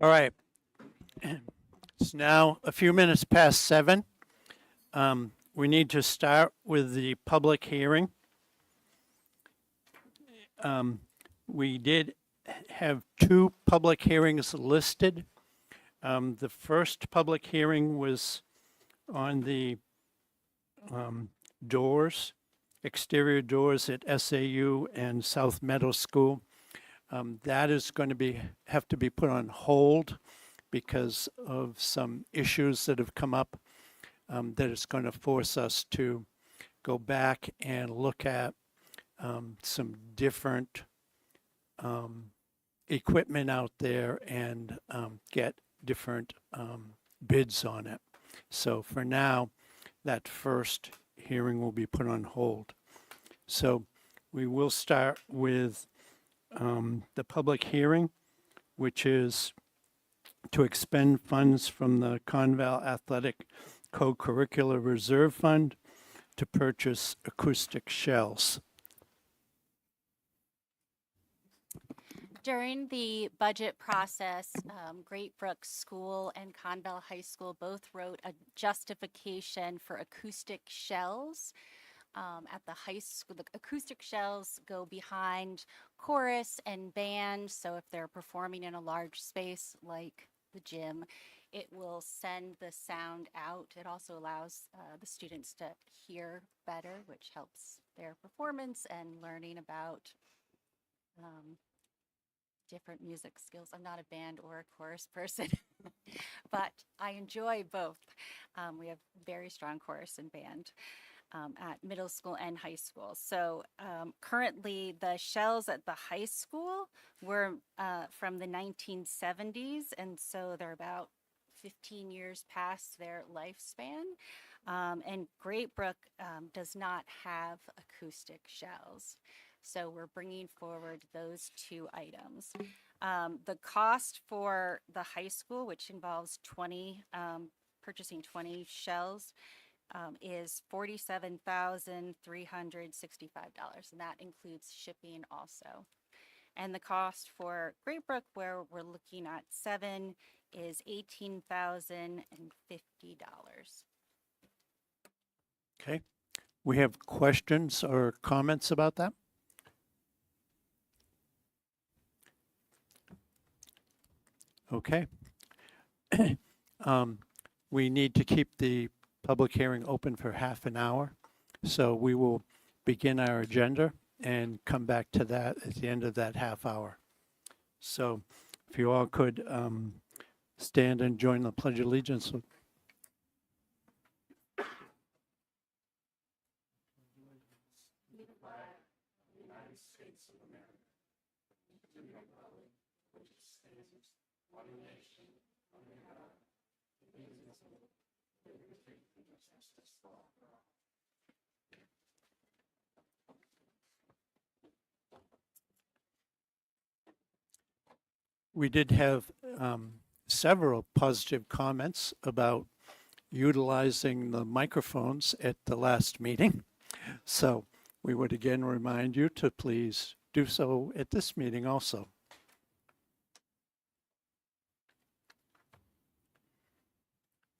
All right. It's now a few minutes past 7. We need to start with the public hearing. We did have 2 public hearings listed. The first public hearing was on the doors, exterior doors at SAU and South Meadow School. That is going to have to be put on hold because of some issues that have come up that is going to force us to go back and look at some different equipment out there and get different bids on it. So for now, that first hearing will be put on hold. So we will start with the public hearing, which is to expend funds from the Conval Athletic Co-Curricular Reserve Fund to purchase acoustic shells. During the budget process, Great Brook School and Conval High School both wrote a justification for acoustic shells. At the high school, the acoustic shells go behind chorus and band, so if they're performing in a large space like the gym, it will send the sound out. It also allows the students to hear better, which helps their performance and learning about different music skills. I'm not a band or a chorus person, but I enjoy both. We have very strong chorus and band at middle school and high school. So currently the shells at the high school were from the 1970s, and so they're about 15 years past their lifespan. And Great Brook does not have acoustic shells. So we're bringing forward those 2 items. The cost for the high school, which involves purchasing 20 shells, is $47,365, and that includes shipping also. And the cost for Great Brook, where we're looking at 7, is $18,050. Okay. We have questions or comments about that? Okay. We need to keep the public hearing open for half an hour. So we will begin our agenda and come back to that at the end of that half hour. So if you all could stand and join the Pledge of Allegiance. We did have several positive comments about utilizing the microphones at the last meeting. So we would again remind you to please do so at this meeting also.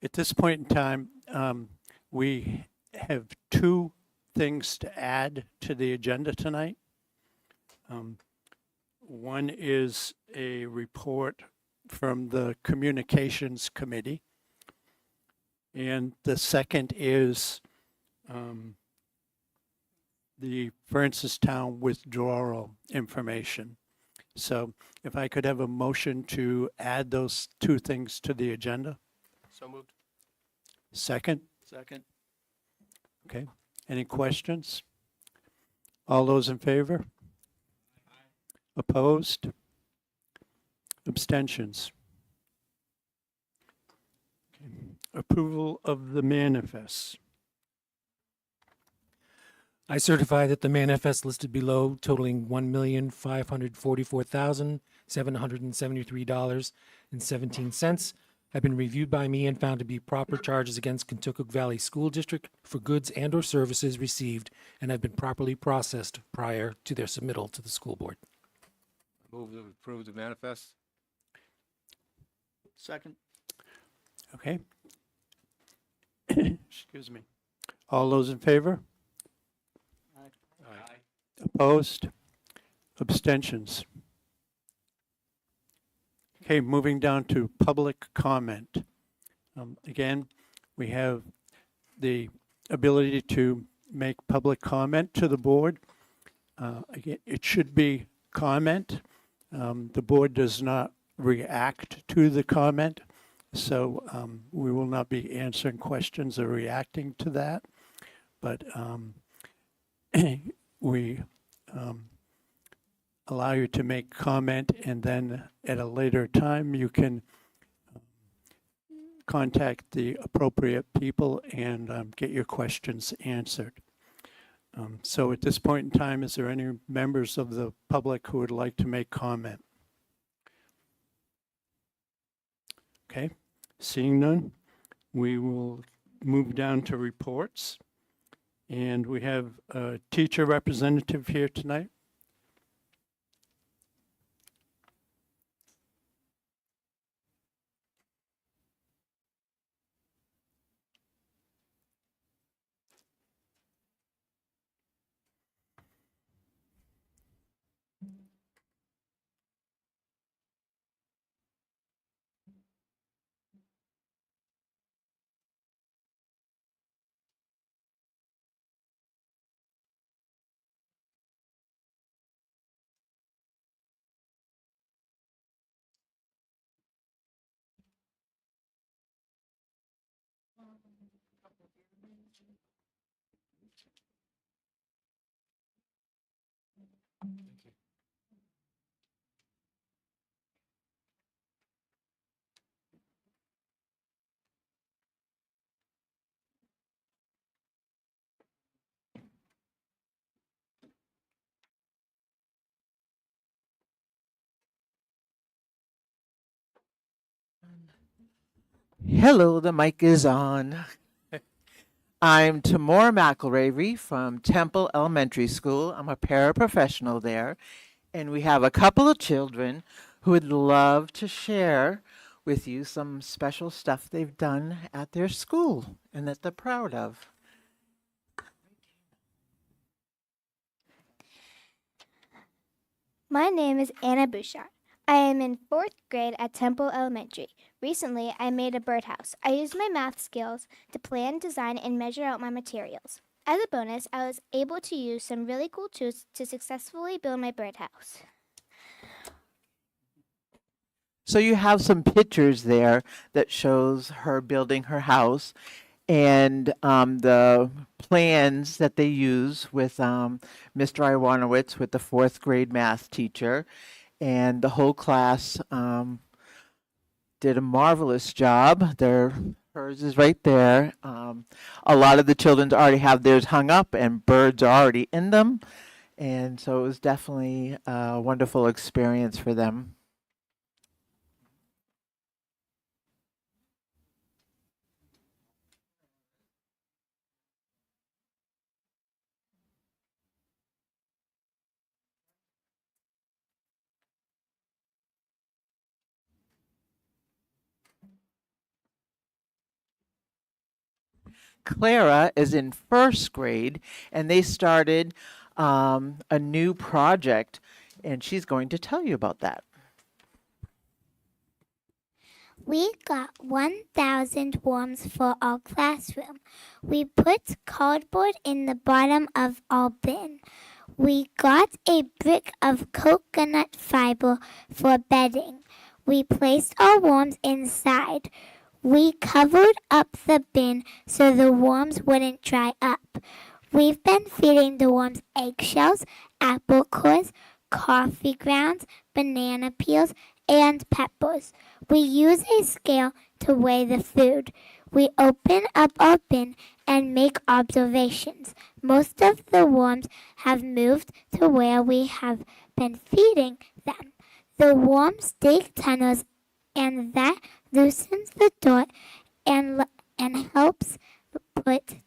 At this point in time, we have 2 things to add to the agenda tonight. One is a report from the Communications Committee, and the second is the Francistown withdrawal information. So if I could have a motion to add those 2 things to the agenda. So moved. Second? Second. Okay. Any questions? All those in favor? Opposed? Abstentions? Okay. Approval of the manifests. I certify that the manifest listed below totaling $1,544,773.17 have been reviewed by me and found to be proper charges against Kentucky Valley School District for goods and or services received and have been properly processed prior to their submittal to the school board. Move to approve the manifest. Second. Okay. Excuse me. All those in favor? Opposed? Abstentions? Okay, moving down to public comment. Again, we have the ability to make public comment to the board. Again, it should be comment. The board does not react to the comment, so we will not be answering questions or reacting to that. But we allow you to make comment, and then at a later time you can contact the appropriate people and get your questions answered. So at this point in time, is there any members of the public who would like to make comment? Okay, seeing none, we will move down to reports. And we have a teacher representative here tonight. Hello, the mic is on. I'm Tamora McElravy from Temple Elementary School. I'm a paraprofessional there, and we have a couple of children who would love to share with you some special stuff they've done at their school and that they're proud of. My name is Anna Bouchard. I am in 4th grade at Temple Elementary. Recently, I made a birdhouse. I used my math skills to plan, design, and measure out my materials. As a bonus, I was able to use some really cool tools to successfully build my birdhouse. So you have some pictures there that shows her building her house and the plans that they use with Mr. Iwanowitz, with the 4th grade math teacher. And the whole class did a marvelous job. Hers is right there. A lot of the children already have theirs hung up, and birds are already in them. And so it was definitely a wonderful experience for them. Clara is in 1st grade, and they started a new project, and she's going to tell you about that. We got 1,000 worms for our classroom. We put cardboard in the bottom of our bin. We got a brick of coconut fiber for bedding. We placed our worms inside. We covered up the bin so the worms wouldn't dry up. We've been feeding the worms eggshells, apple cores, coffee grounds, banana peels, and peppers. We use a scale to weigh the food. We open up our bin and make observations. Most of the worms have moved to where we have been feeding them. The worms dig tunnels, and that loosens the dirt and helps put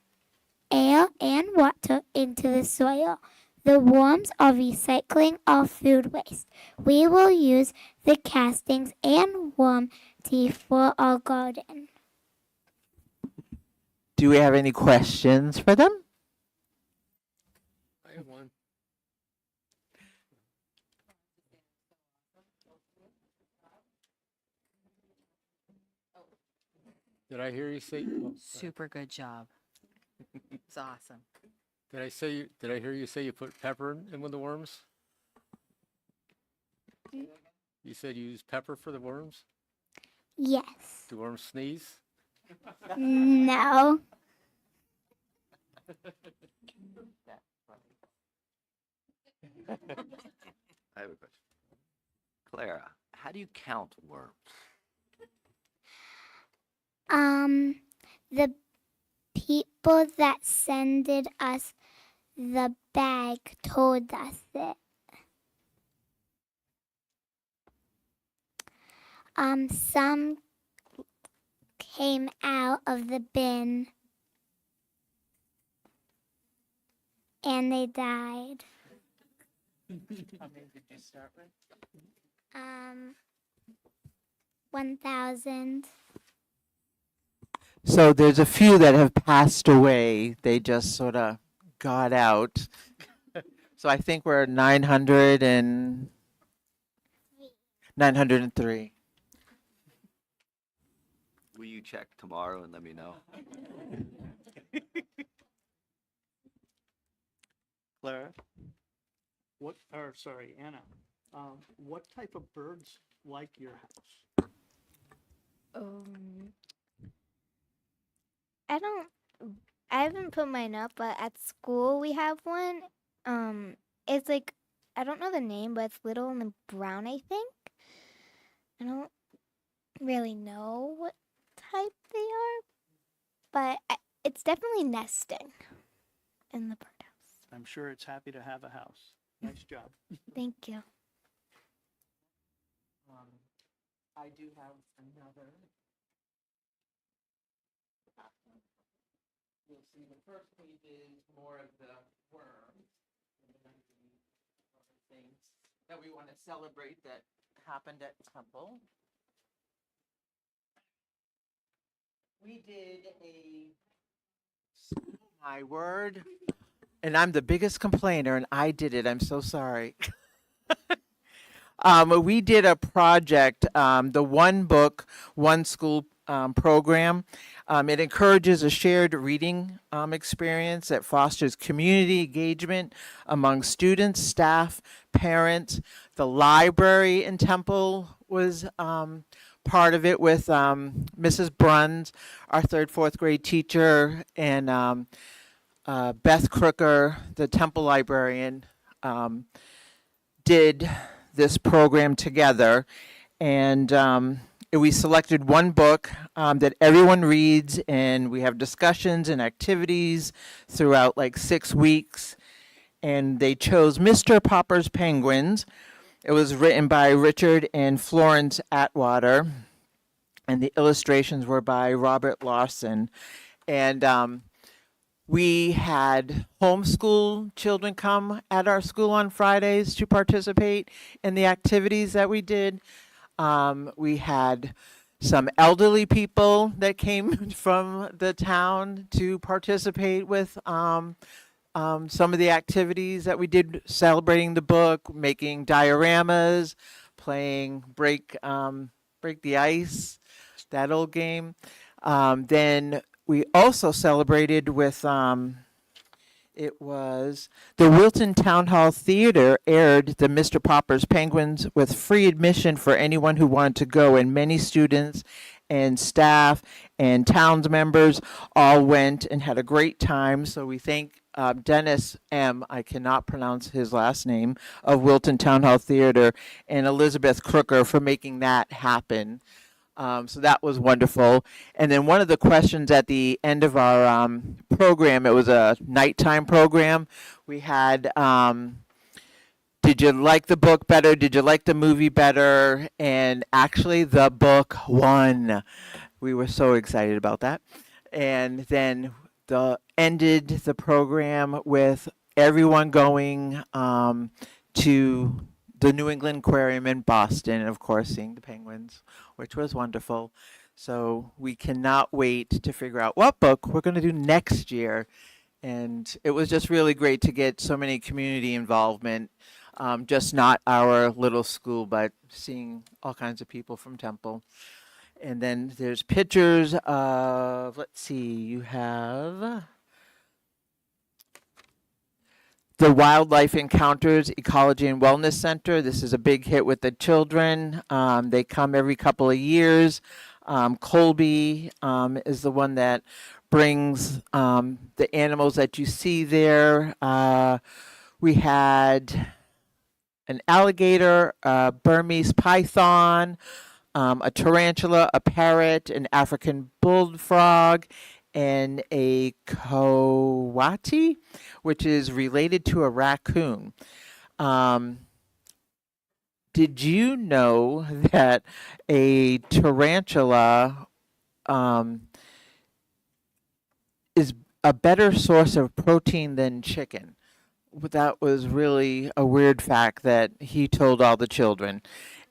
air and water into the soil. The worms are recycling our food waste. We will use the castings and worm variety for our garden. Do we have any questions for them? I have one. Did I hear you say? Oh, sorry. Super good job. It's awesome. Did I hear you say you put pepper in with the worms? You said you use pepper for the worms? Yes. Do worms sneeze? No. I have a question. Clara, how do you count worms? The people that sended us the bag told us it. Some came out of the bin and they died. How many did you start with? 1,000. So there's a few that have passed away. They just sort of got out. So I think we're 903. Will you check tomorrow and let me know? Clara? Anna, what type of birds like your house? I haven't put mine up, but at school we have one. It's like, I don't know the name, but it's little and brown, I think. I don't really know what type they are, but it's definitely nesting in the birdhouse. I'm sure it's happy to have a house. Nice job. Thank you. I do have another. You'll see the first page is more of the worms and then underneath other things that we want to celebrate that happened at Temple. We did my word, and I'm the biggest complainer, and I did it. I'm so sorry. We did a project, the One Book, One School program. It encourages a shared reading experience that fosters community engagement among students, staff, parents. The library in Temple was part of it with Mrs. Bruns, our third, fourth grade teacher, and Beth Crooker, the Temple librarian, did this program together. And we selected one book that everyone reads, and we have discussions and activities throughout like 6 weeks. And they chose Mr. Popper's Penguins. It was written by Richard and Florence Atwater, and the illustrations were by Robert Lawson. And we had homeschool children come at our school on Fridays to participate in the activities that we did. We had some elderly people that came from the town to participate with some of the activities that we did, celebrating the book, making dioramas, playing break the ice, that old game. Then we also celebrated with, it was the Wilton Town Hall Theater aired the Mr. Popper's Penguins with free admission for anyone who wanted to go, and many students and staff and towns members all went and had a great time. So we thank Dennis M., I cannot pronounce his last name, of Wilton Town Hall Theater, and Elizabeth Crooker for making that happen. So that was wonderful. And then one of the questions at the end of our program, it was a nighttime program. We had, did you like the book better? Did you like the movie better? And actually the book won. We were so excited about that. And then ended the program with everyone going to the New England Aquarium in Boston, and of course, seeing the penguins, which was wonderful. So we cannot wait to figure out what book we're going to do next year. And it was just really great to get so many community involvement, just not our little school, but seeing all kinds of people from Temple. And then there's pictures of, let's see, you have the Wildlife Encounters Ecology and Wellness Center. This is a big hit with the children. They come every couple of years. Colby is the one that brings the animals that you see there. We had an alligator, a Burmese python, a tarantula, a parrot, an African bullfrog, and a coati, which is related to a raccoon. Did you know that a tarantula is a better source of protein than chicken? That was really a weird fact that he told all the children.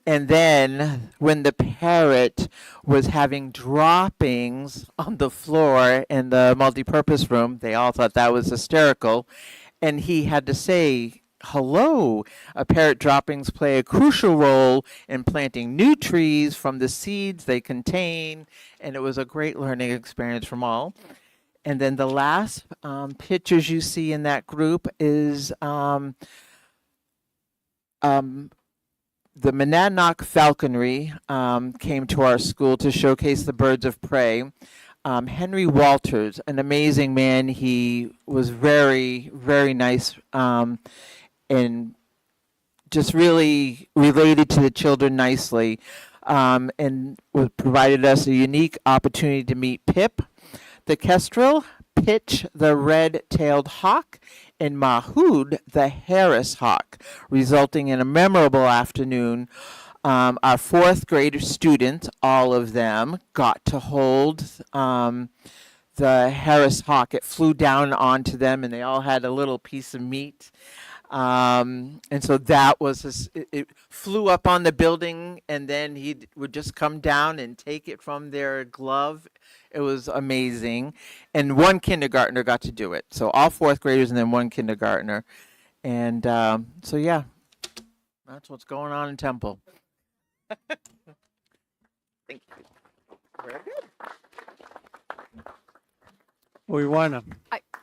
And then when the parrot was having droppings on the floor in the multipurpose room, they all thought that was hysterical. And he had to say, hello, parrot droppings play a crucial role in planting new trees from the seeds they contain. And it was a great learning experience from all. And then the last pictures you see in that group is the Monadnock Falconry came to our school to showcase the birds of prey. Henry Walters, an amazing man. He was very, very nice and just really related to the children nicely, and provided us a unique opportunity to meet Pip, the kestrel, Pitch, the red-tailed hawk, and Mahood, the Harris hawk, resulting in a memorable afternoon. Our fourth grade students, all of them, got to hold the Harris hawk. It flew down onto them, and they all had a little piece of meat. And so that was, it flew up on the building, and then he would just come down and take it from their glove. It was amazing. And one kindergartner got to do it. So all fourth graders and then one kindergartner. And so, yeah, that's what's going on in Temple. Thank you. Very good. We want to.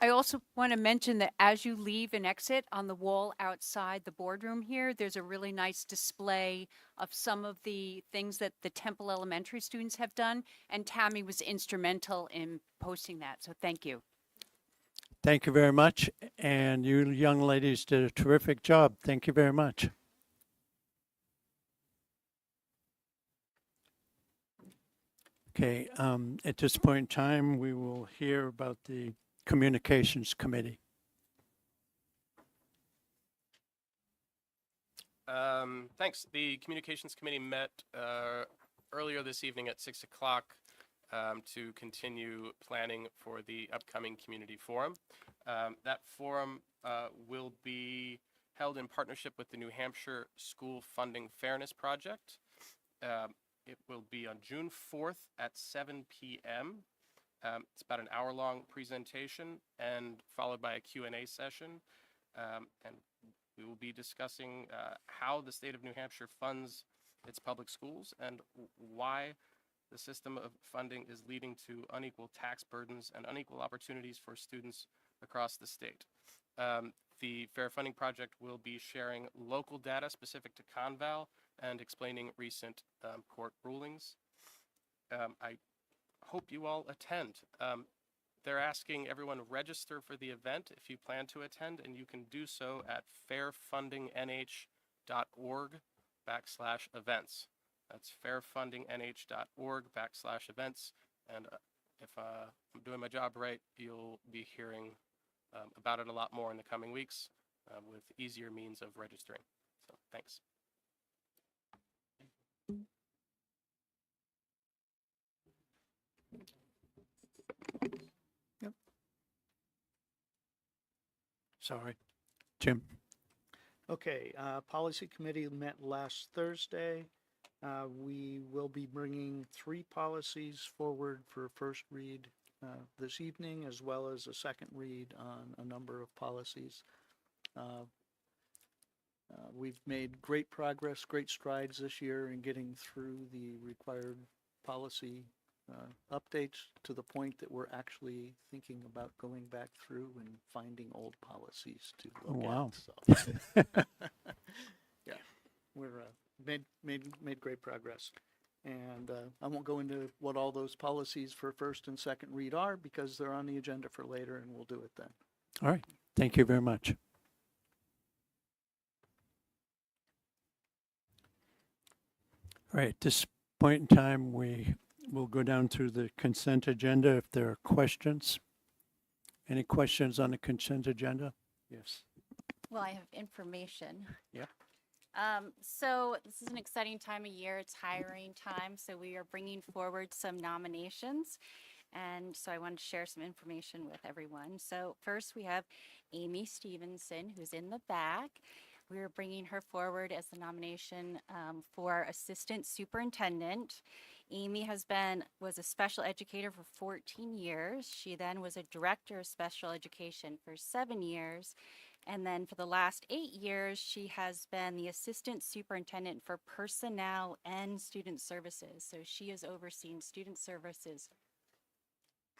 I also want to mention that as you leave and exit on the wall outside the boardroom here, there's a really nice display of some of the things that the Temple Elementary students have done. And Tammy was instrumental in posting that. So thank you. Thank you very much. And you young ladies did a terrific job. Thank you very much. Okay, at this point in time, we will hear about the Communications Committee. Thanks. The Communications Committee met earlier this evening at 6 o'clock to continue planning for the upcoming community forum. That forum will be held in partnership with the New Hampshire School Funding Fairness Project. It will be on June 4th at 7 p.m. It's about an hour-long presentation and followed by a Q&A session. And we will be discussing how the state of New Hampshire funds its public schools and why the system of funding is leading to unequal tax burdens and unequal opportunities for students across the state. The Fair Funding Project will be sharing local data specific to Conval and explaining recent court rulings. I hope you all attend. They're asking everyone to register for the event if you plan to attend, and you can do so at fairfundingnh.org/events. That's fairfundingnh.org/events. And if I'm doing my job right, you'll be hearing about it a lot more in the coming weeks with easier means of registering. So thanks. Sorry, Jim. Okay, Policy Committee met last Thursday. We will be bringing 3 policies forward for first read this evening, as well as a second read on a number of policies. We've made great progress, great strides this year in getting through the required policy updates to the point that we're actually thinking about going back through and finding old policies to look Wow. at. So, yeah, we're made great progress. And I won't go into what all those policies for first and second read are because they're on the agenda for later, and we'll do it then. All right. Thank you very much. All right, at this point in time, we will go down through the consent agenda if there are questions. Any questions on the consent agenda? Yes. Well, I have information. Yeah. So this is an exciting time of year. It's hiring time. So we are bringing forward some nominations. And so I wanted to share some information with everyone. So first we have Amy Stevenson, who's in the back. We are bringing her forward as the nomination for Assistant Superintendent. Amy was a special educator for 14 years. She then was a director of special education for 7 years. And then for the last 8 years, she has been the assistant superintendent for personnel and student services. So she is overseeing student services,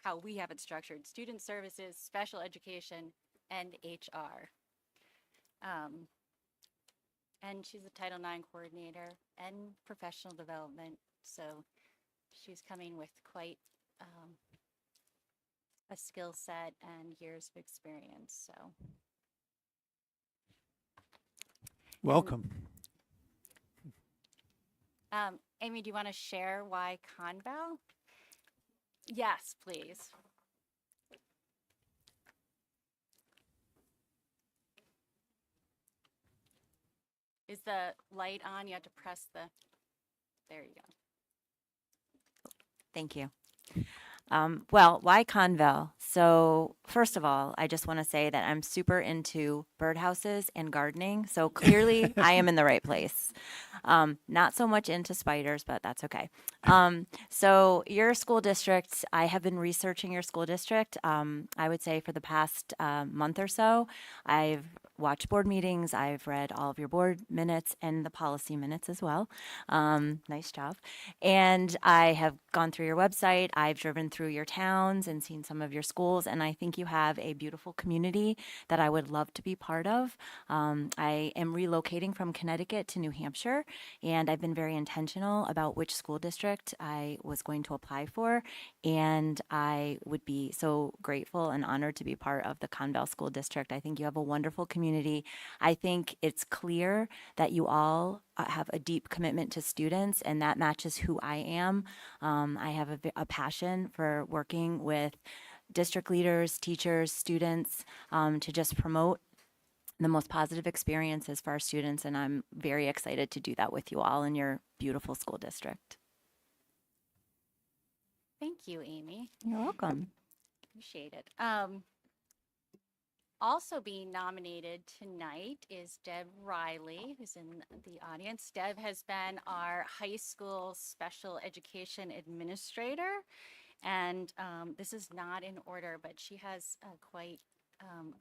how we have it structured, student services, special education, and HR. And she's a Title IX coordinator and professional development. So she's coming with quite a skill set and years of experience. So. Welcome. Amy, do you want to share why Conval? Yes, please. Is the light on? You have to press there you go. Thank you. Well, why Conval? So first of all, I just want to say that I'm super into birdhouses and gardening. So clearly I am in the right place. Not so much into spiders, but that's okay. So your school district, I have been researching your school district. I would say for the past month or so, I've watched board meetings. I've read all of your board minutes and the policy minutes as well. Nice job. And I have gone through your website. I've driven through your towns and seen some of your schools. And I think you have a beautiful community that I would love to be part of. I am relocating from Connecticut to New Hampshire, and I've been very intentional about which school district I was going to apply for. And I would be so grateful and honored to be part of the Conval School District. I think you have a wonderful community. I think it's clear that you all have a deep commitment to students, and that matches who I am. I have a passion for working with district leaders, teachers, students, to just promote the most positive experiences for our students, and I'm very excited to do that with you all in your beautiful school district. Thank you, Amy. You're welcome. Appreciate it. Also being nominated tonight is Deb Riley, who's in the audience. Deb has been our high school special education administrator. And this is not in order, but she has quite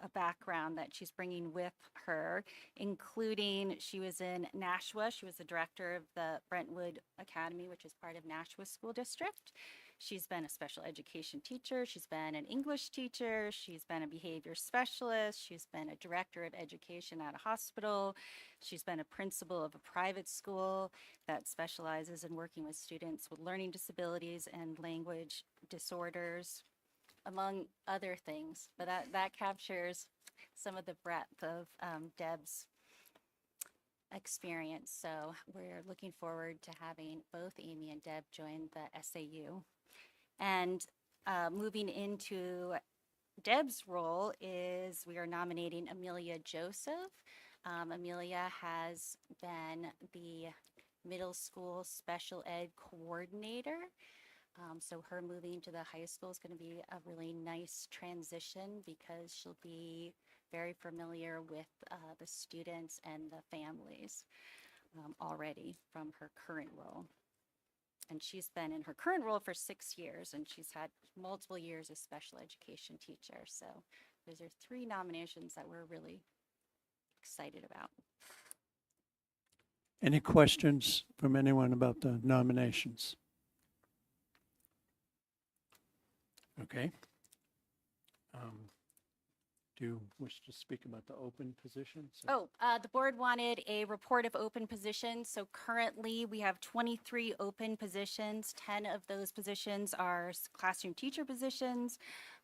a background that she's bringing with her, including she was in Nashua. She was the director of the Brentwood Academy, which is part of Nashua School District. She's been a special education teacher. She's been an English teacher. She's been a behavior specialist. She's been a director of education at a hospital. She's been a principal of a private school that specializes in working with students with learning disabilities and language disorders, among other things. But that captures some of the breadth of Deb's experience. So we're looking forward to having both Amy and Deb join the SAU. And moving into Deb's role is we are nominating Amelia Joseph. Amelia has been the middle school special ed coordinator. So her moving to the high school is going to be a really nice transition because she'll be very familiar with the students and the families already from her current role. And she's been in her current role for 6 years, and she's had multiple years as special education teacher. So those are 3 nominations that we're really excited about. Any questions from anyone about the nominations? Okay. Do you wish to speak about the open positions? Oh, the board wanted a report of open positions. So currently we have 23 open positions. 10 of those positions are classroom teacher positions.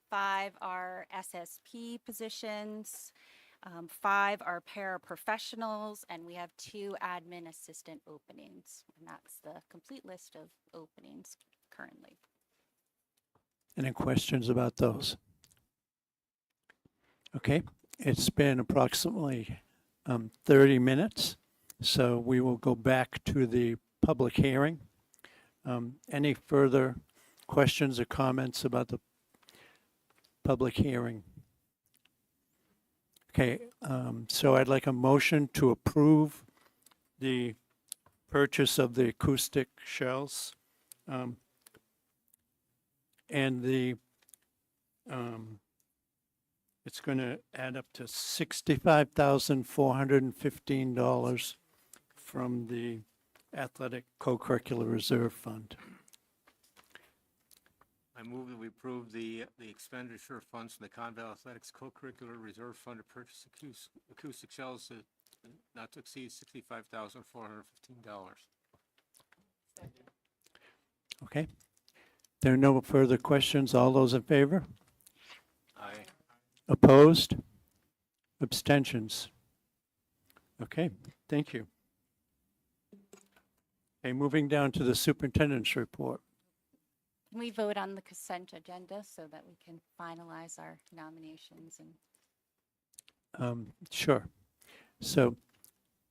5 are SSP positions. 5 are paraprofessionals, and we have 2 admin assistant openings. And that's the complete list of openings currently. Any questions about those? Okay, it's been approximately 30 minutes, so we will go back to the public hearing. Any further questions or comments about the public hearing? Okay, so I'd like a motion to approve the purchase of the acoustic shells and the it's going to add up to $65,415 from the Athletic Co-Curricular Reserve Fund. I move that we approve the expenditure of funds from the Conval Athletics Co-Curricular Reserve Fund to purchase acoustic shells not to exceed $65,415. Okay. There are no further questions. All those in favor? Aye. Opposed? Abstentions? Okay, thank you. Okay, moving down to the superintendent's report. Can we vote on the consent agenda so that we can finalize our nominations? And Sure. So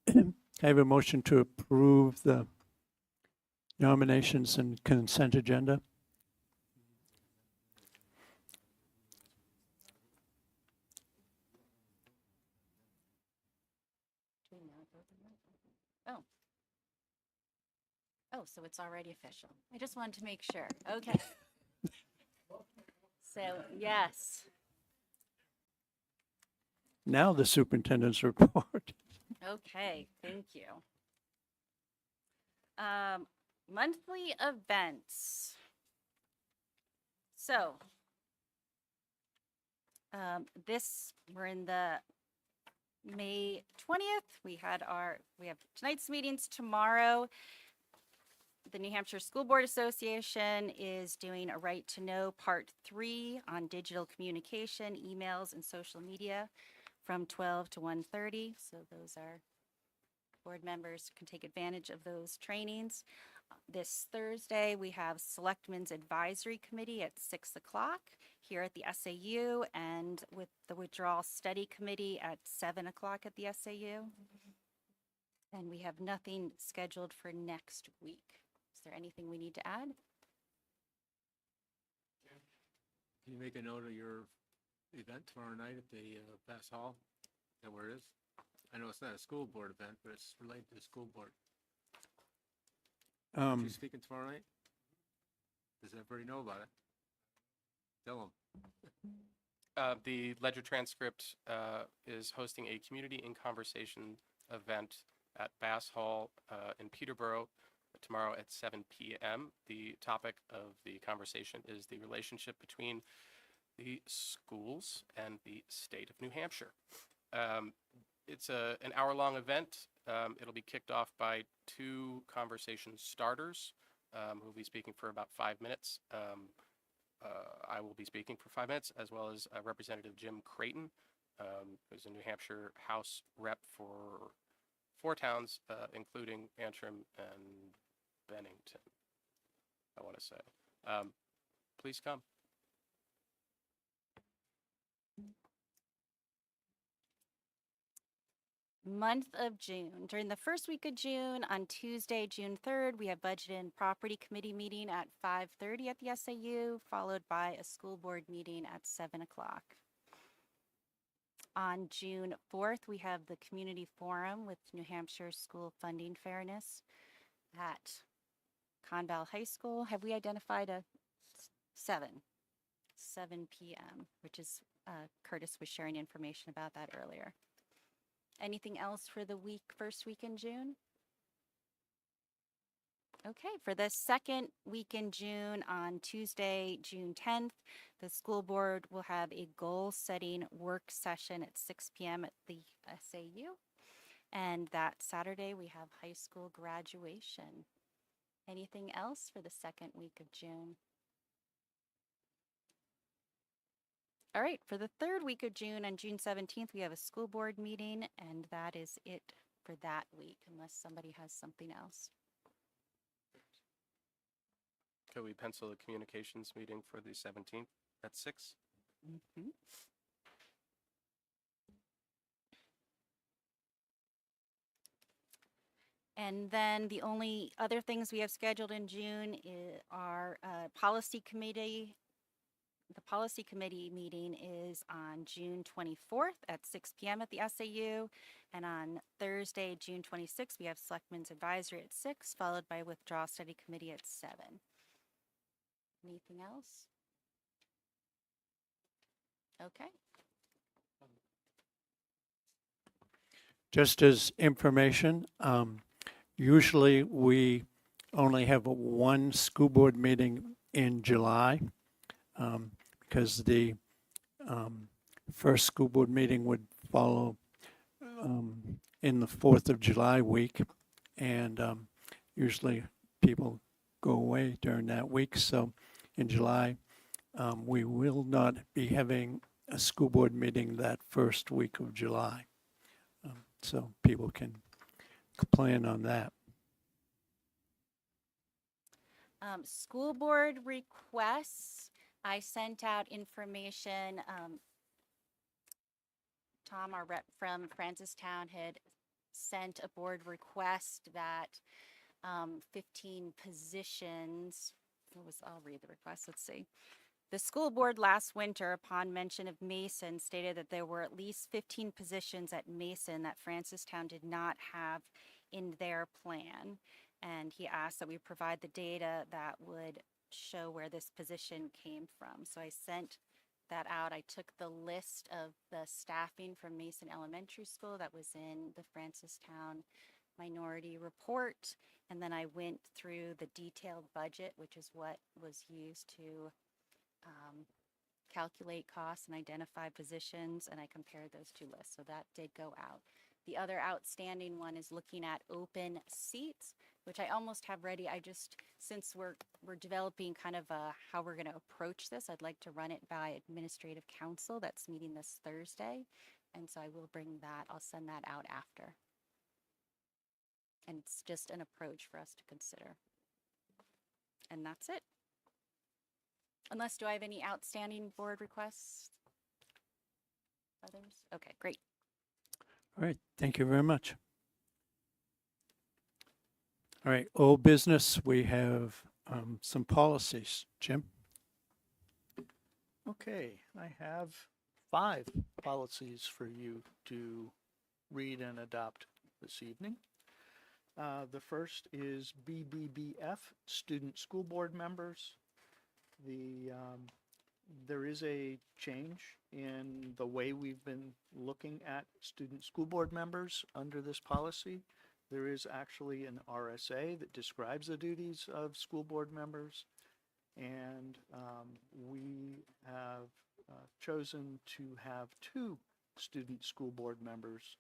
I have a motion to approve the nominations and consent agenda. do we not vote on that? Oh, so it's already official. I just wanted to make sure. Okay. So, yes. Now the superintendent's report. Okay, thank you. Monthly events. So, we're in the May 20th. We have tonight's meetings tomorrow. The New Hampshire School Board Association is doing a Right to Know Part 3 on digital communication, emails, and social media from 12 to 1:30. So those are, board members can take advantage of those trainings. This Thursday, we have Selectmen's Advisory Committee at 6 o'clock here at the SAU, and with the Withdrawal Study Committee at 7 o'clock at the SAU. And we have nothing scheduled for next week. Is there anything we need to add? Can you make a note of your event tomorrow night at the Bass Hall? Is that where it is? I know it's not a school board event, but it's related to the school board. Are you speaking tomorrow night? Does everybody know about it? Tell them. The Ledger Transcript is hosting a Community in Conversation event at Bass Hall in Peterborough tomorrow at 7 p.m. The topic of the conversation is the relationship between the schools and the state of New Hampshire. It's an hour-long event. It'll be kicked off by 2 conversation starters who will be speaking for about 5 minutes. I will be speaking for 5 minutes, as well as Representative Jim Creighton, who's a New Hampshire House rep for 4 towns, including Antrim and Bennington, I want to say. Please come. Month of June. During the first week of June, on Tuesday, June 3rd, we have Budget and Property Committee meeting at 5:30 at the SAU, followed by a school board meeting at 7 o'clock. On June 4th, we have the Community Forum with New Hampshire School Funding Fairness at Conval High School. Have we identified a 7 p.m., which is Curtis was sharing information about that earlier. Anything else for the first week in June? Okay, for the second week in June, on Tuesday, June 10th, the school board will have a goal-setting work session at 6 p.m. at the SAU. And that Saturday, we have high school graduation. Anything else for the second week of June? All right, for the third week of June, on June 17th, we have a school board meeting, and that is it for that week, unless somebody has something else. Could we pencil the communications meeting for the 17th at 6? Mm-hmm. And then the only other things we have scheduled in June are policy committee. The policy committee meeting is on June 24th at 6 p.m. at the SAU. And on Thursday, June 26th, we have Selectmen's Advisory at 6, followed by Withdrawal Study Committee at 7. Anything else? Okay. Just as information, usually we only have one school board meeting in July because the first school board meeting would follow in the 4th of July week, and usually people go away during that week. So in July, we will not be having a school board meeting that first week of July. So people can plan on that. School board requests. I sent out information. Tom, our rep from Francistown, had sent a board request that 15 positions. I'll read the request. Let's see. The school board last winter, upon mention of Mason, stated that there were at least 15 positions at Mason that Francistown did not have in their plan. And he asked that we provide the data that would show where this position came from. So I sent that out. I took the list of the staffing from Mason Elementary School that was in the Francistown Minority Report. And then I went through the detailed budget, which is what was used to calculate costs and identify positions, and I compared those two lists. So that did go out. The other outstanding one is looking at open seats, which I almost have ready. I just, since we're developing kind of how we're going to approach this, I'd like to run it by administrative council that's meeting this Thursday. And so I will bring that, I'll send that out after. And it's just an approach for us to consider. And that's it. Unless, do I have any outstanding board requests? Others? Okay, great. All right, thank you very much. All right, old business, we have some policies. Jim? Okay, I have 5 policies for you to read and adopt this evening. The first is BBBF, Student School Board Members. There is a change in the way we've been looking at student school board members under this policy. There is actually an RSA that describes the duties of school board members, and we have chosen to have 2 student school board members,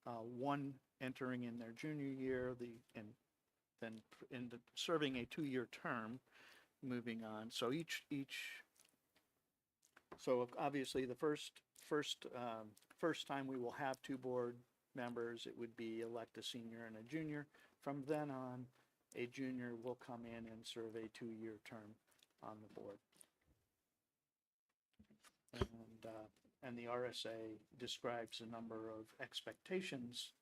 one entering in their junior year, and then serving a 2-year term. Moving on, so so obviously the first time we will have 2 board members, it would be elect a senior and a junior. From then on, a junior will come in and serve a 2-year term on the board. And the RSA describes a number of expectations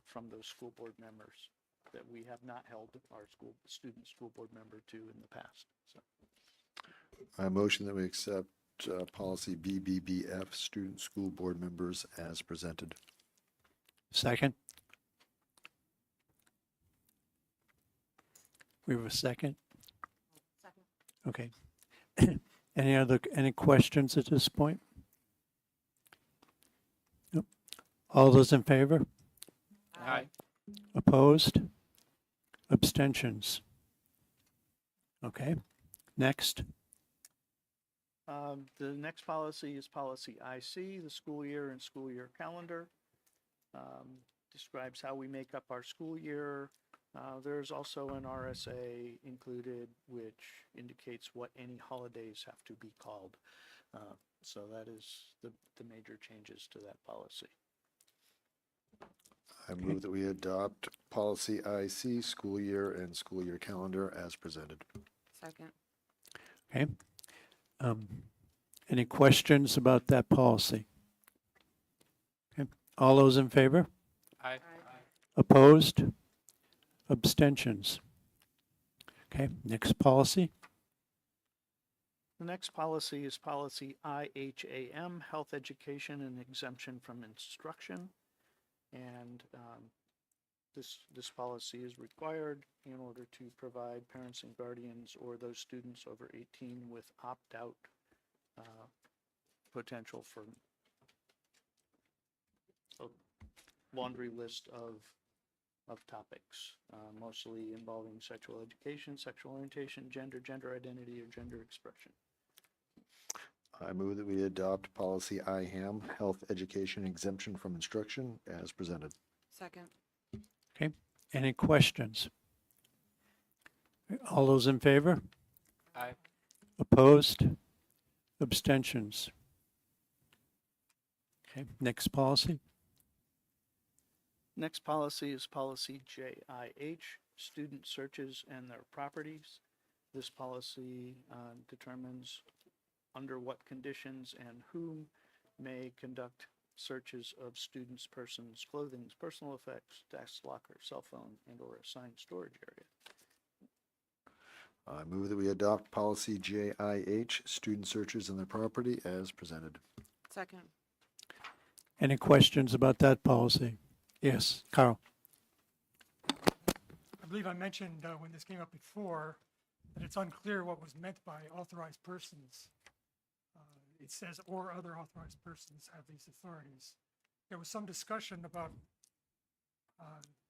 from those school board members that we have not held our student school board member to in the past. So. I motion that we accept policy BBBF, student school board members as presented. Second? We have a second? Okay. Any questions at this point? Nope. All those in favor? Aye. Opposed? Abstentions? Okay. Next. The next policy is policy IC, the school year and school year calendar. Describes how we make up our school year. There's also an RSA included which indicates what any holidays have to be called. So that is the major changes to that policy. I move that we adopt policy IC, school year and school year calendar as presented. Second. Okay. Any questions about that policy? Okay. All those in favor? Aye. Opposed? Abstentions? Okay. Next policy. The next policy is policy IHAM, health education and exemption from instruction. And this policy is required in order to provide parents and guardians or those students over 18 with opt-out potential for a laundry list of topics, mostly involving sexual education, sexual orientation, gender identity, or gender expression. I move that we adopt policy IHAM, health education exemption from instruction as presented. Second. Okay. Any questions? All those in favor? Aye. Opposed? Abstentions? Okay. Next policy. Next policy is policy JIH, student searches and their properties. This policy determines under what conditions and whom may conduct searches of students' persons, clothing, personal effects, desk, locker, cell phone, and or assigned storage area. I move that we adopt policy JIH, student searches and their property as presented. Second. Any questions about that policy? Yes, Carl. I believe I mentioned when this came up before that it's unclear what was meant by authorized persons. It says, or other authorized persons have these authorities. There was some discussion about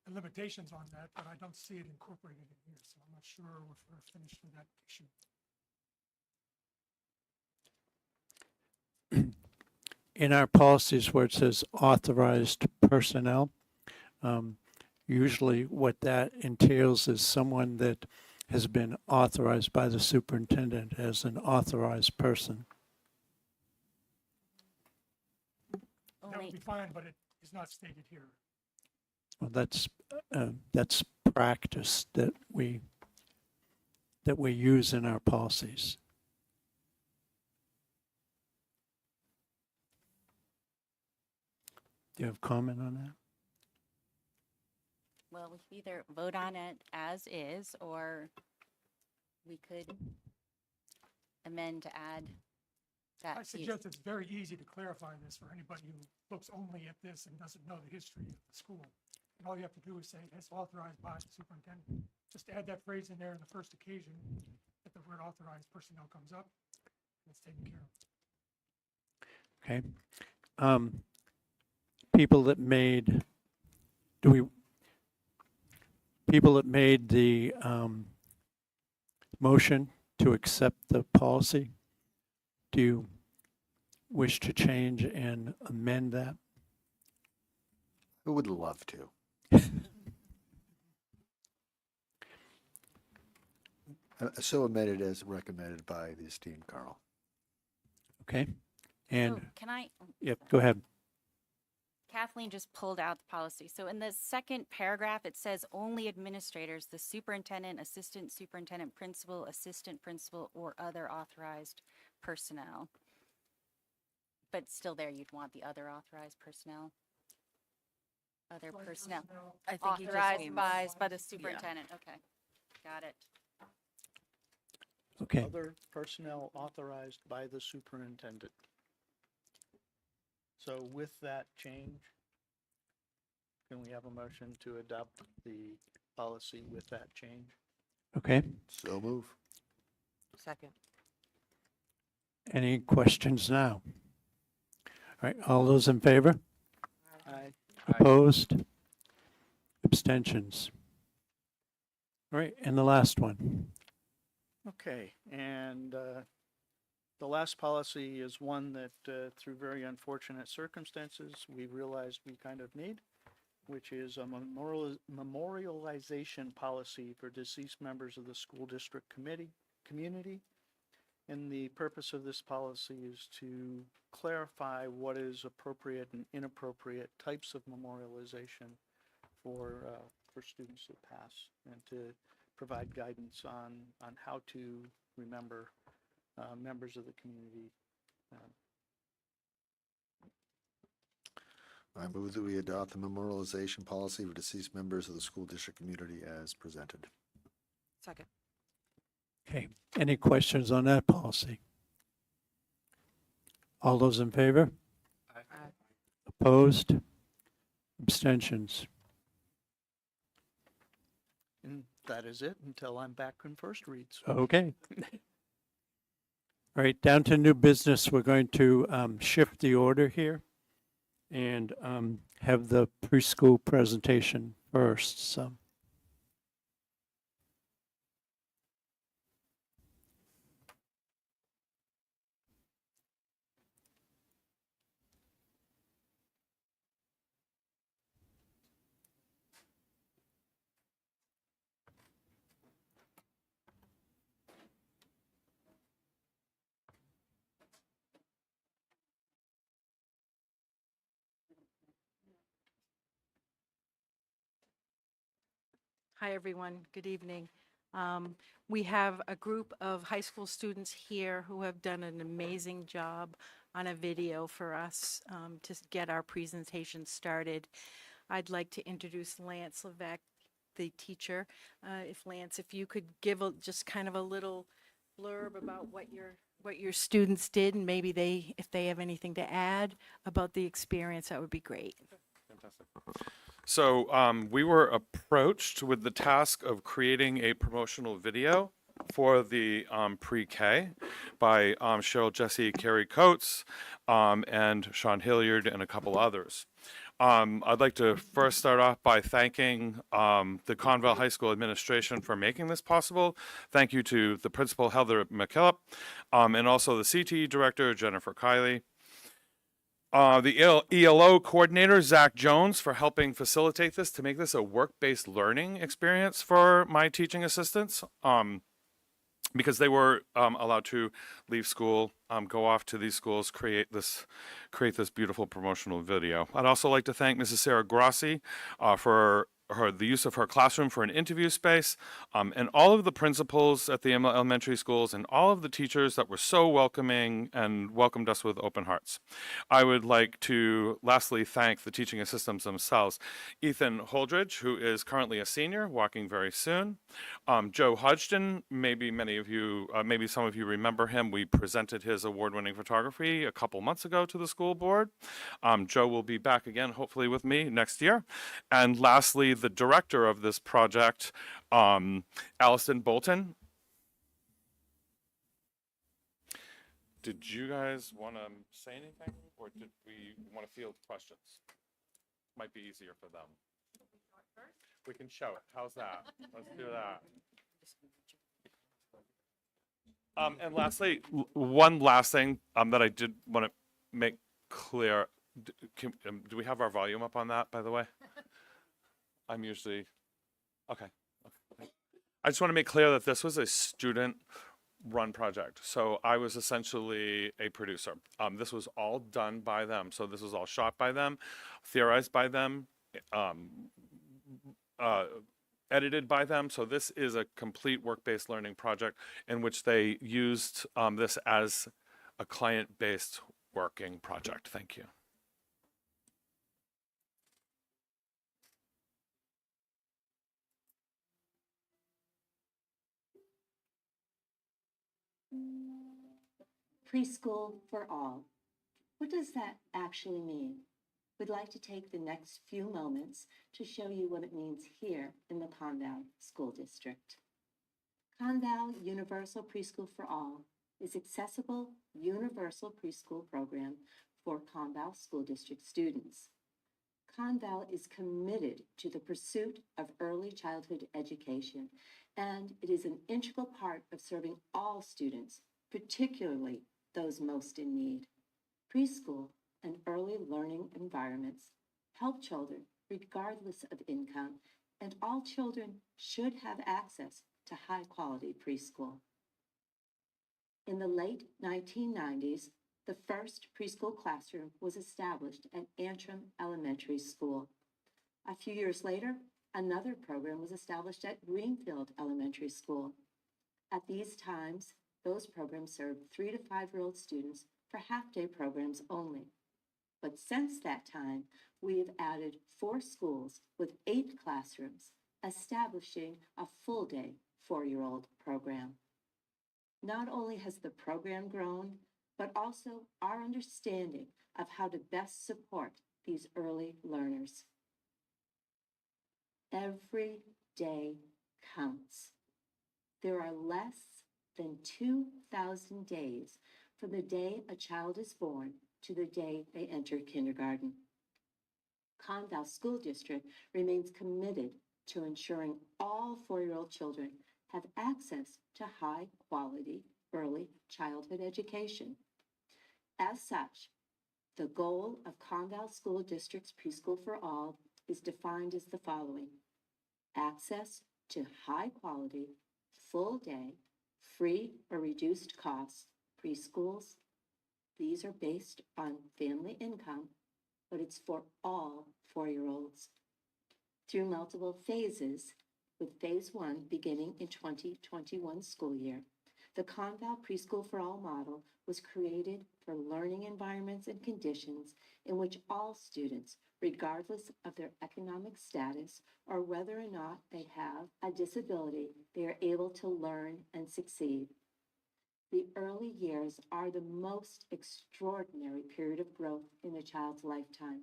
the limitations on that, but I don't see it incorporated in here, so I'm not sure if we're finished with that issue. In our policies where it says authorized personnel, usually what that entails is someone that has been authorized by the superintendent as an authorized person. That would be fine, but it is not stated here. Well, that's practice that we use in our policies. Do you have comment on that? Well, we could either vote on it as is, or we could amend to add that. I suggest it's very easy to clarify this for anybody who looks only at this and doesn't know the history of the school. And all you have to do is say it's authorized by the superintendent. Just add that phrase in there on the first occasion that the word authorized personnel comes up, and it's taken care of. Okay. People that made the motion to accept the policy, do you wish to change and amend that? I would love to. So amended as recommended by the esteemed Carl. Okay. And So can I, yep, go ahead. Kathleen just pulled out the policy. So in the second paragraph, it says only administrators, the superintendent, assistant superintendent, principal, assistant principal, or other authorized personnel. But still there, you'd want the other authorized personnel. Other personnel. I think he just Authorized means- by the superintendent. Okay, got it. Okay. Other personnel authorized by the superintendent. So with that change, can we have a motion to adopt the policy with that change? Okay. So move. Second. Any questions now? All right, all those in favor? Aye. Opposed? Abstentions? All right, and the last one. Okay, and the last policy is one that through very unfortunate circumstances, we realized we kind of need, which is a memorialization policy for deceased members of the school district community. And the purpose of this policy is to clarify what is appropriate and inappropriate types of memorialization for students that pass, and to provide guidance on how to remember members of the community. I move that we adopt the memorialization policy for deceased members of the school district community as presented. Second. Okay, any questions on that policy? All those in favor? Opposed? Abstentions? And that is it until I'm back in first reads. Okay. All right, down to new business. We're going to shift the order here and have the preschool presentation first. So. Hi, everyone. Good evening. We have a group of high school students here who have done an amazing job on a video for us to get our presentation started. I'd like to introduce Lance Levesque, the teacher. If you could give just kind of a little blurb about what your students did, and maybe if they have anything to add about the experience, that would be great. Fantastic. So we were approached with the task of creating a promotional video for the pre-K by Cheryl Jesse, Carrie Coates, and Sean Hilliard, and a couple others. I'd like to first start off by thanking the Conval High School administration for making this possible. Thank you to the principal, Heather McKillop, and also the CTE director, Jennifer Kiley. The ELO coordinator, Zach Jones, for helping facilitate this to make this a work-based learning experience for my teaching assistants, because they were allowed to leave school, go off to these schools, create this beautiful promotional video. I'd also like to thank Mrs. Sarah Grossi for the use of her classroom for an interview space, and all of the principals at the elementary schools and all of the teachers that were so welcoming and welcomed us with open hearts. I would like to lastly thank the teaching assistants themselves. Ethan Holdridge, who is currently a senior, walking very soon. Joe Hodgson, maybe some of you remember him. We presented his award-winning photography a couple months ago to the school board. Joe will be back again, hopefully with me next year. And lastly, the director of this project, Allison Bolton. Did you guys want to say anything, or did we want to field questions? Might be easier for them. We can show it. How's that? Let's do that. And lastly, one last thing that I did want to make clear. Do we have our volume up on that, by the way? I'm usually, okay. I just want to make clear that this was a student-run project. So I was essentially a producer. This was all done by them. So this was all shot by them, theorized by them, edited by them. So this is a complete work-based learning project in which they used this as a client-based working project. Thank you. Preschool for all. What does that actually mean? We'd like to take the next few moments to show you what it means here in the Conval School District. Conval Universal Preschool for All is accessible universal preschool program for Conval School District students. Conval is committed to the pursuit of early childhood education, and it is an integral part of serving all students, particularly those most in need. Preschool and early learning environments help children regardless of income, and all children should have access to high-quality preschool. In the late 1990s, the first preschool classroom was established at Antrim Elementary School. A few years later, another program was established at Greenfield Elementary School. At these times, those programs served 3 to 5-year-old students for half-day programs only. But since that time, we have added 4 schools with 8 classrooms, establishing a full-day 4-year-old program. Not only has the program grown, but also our understanding of how to best support these early learners. Every day counts. There are less than 2,000 days from the day a child is born to the day they enter kindergarten. Conval School District remains committed to ensuring all 4-year-old children have access to high-quality early childhood education. As such, the goal of Conval School District's Preschool for All is defined as the following: access to high-quality, full-day, free or reduced cost preschools. These are based on family income, but it's for all 4-year-olds. Through multiple phases, with Phase 1 beginning in 2021 school year, the Conval Preschool for All model was created for learning environments and conditions in which all students, regardless of their economic status or whether or not they have a disability, they are able to learn and succeed. The early years are the most extraordinary period of growth in a child's lifetime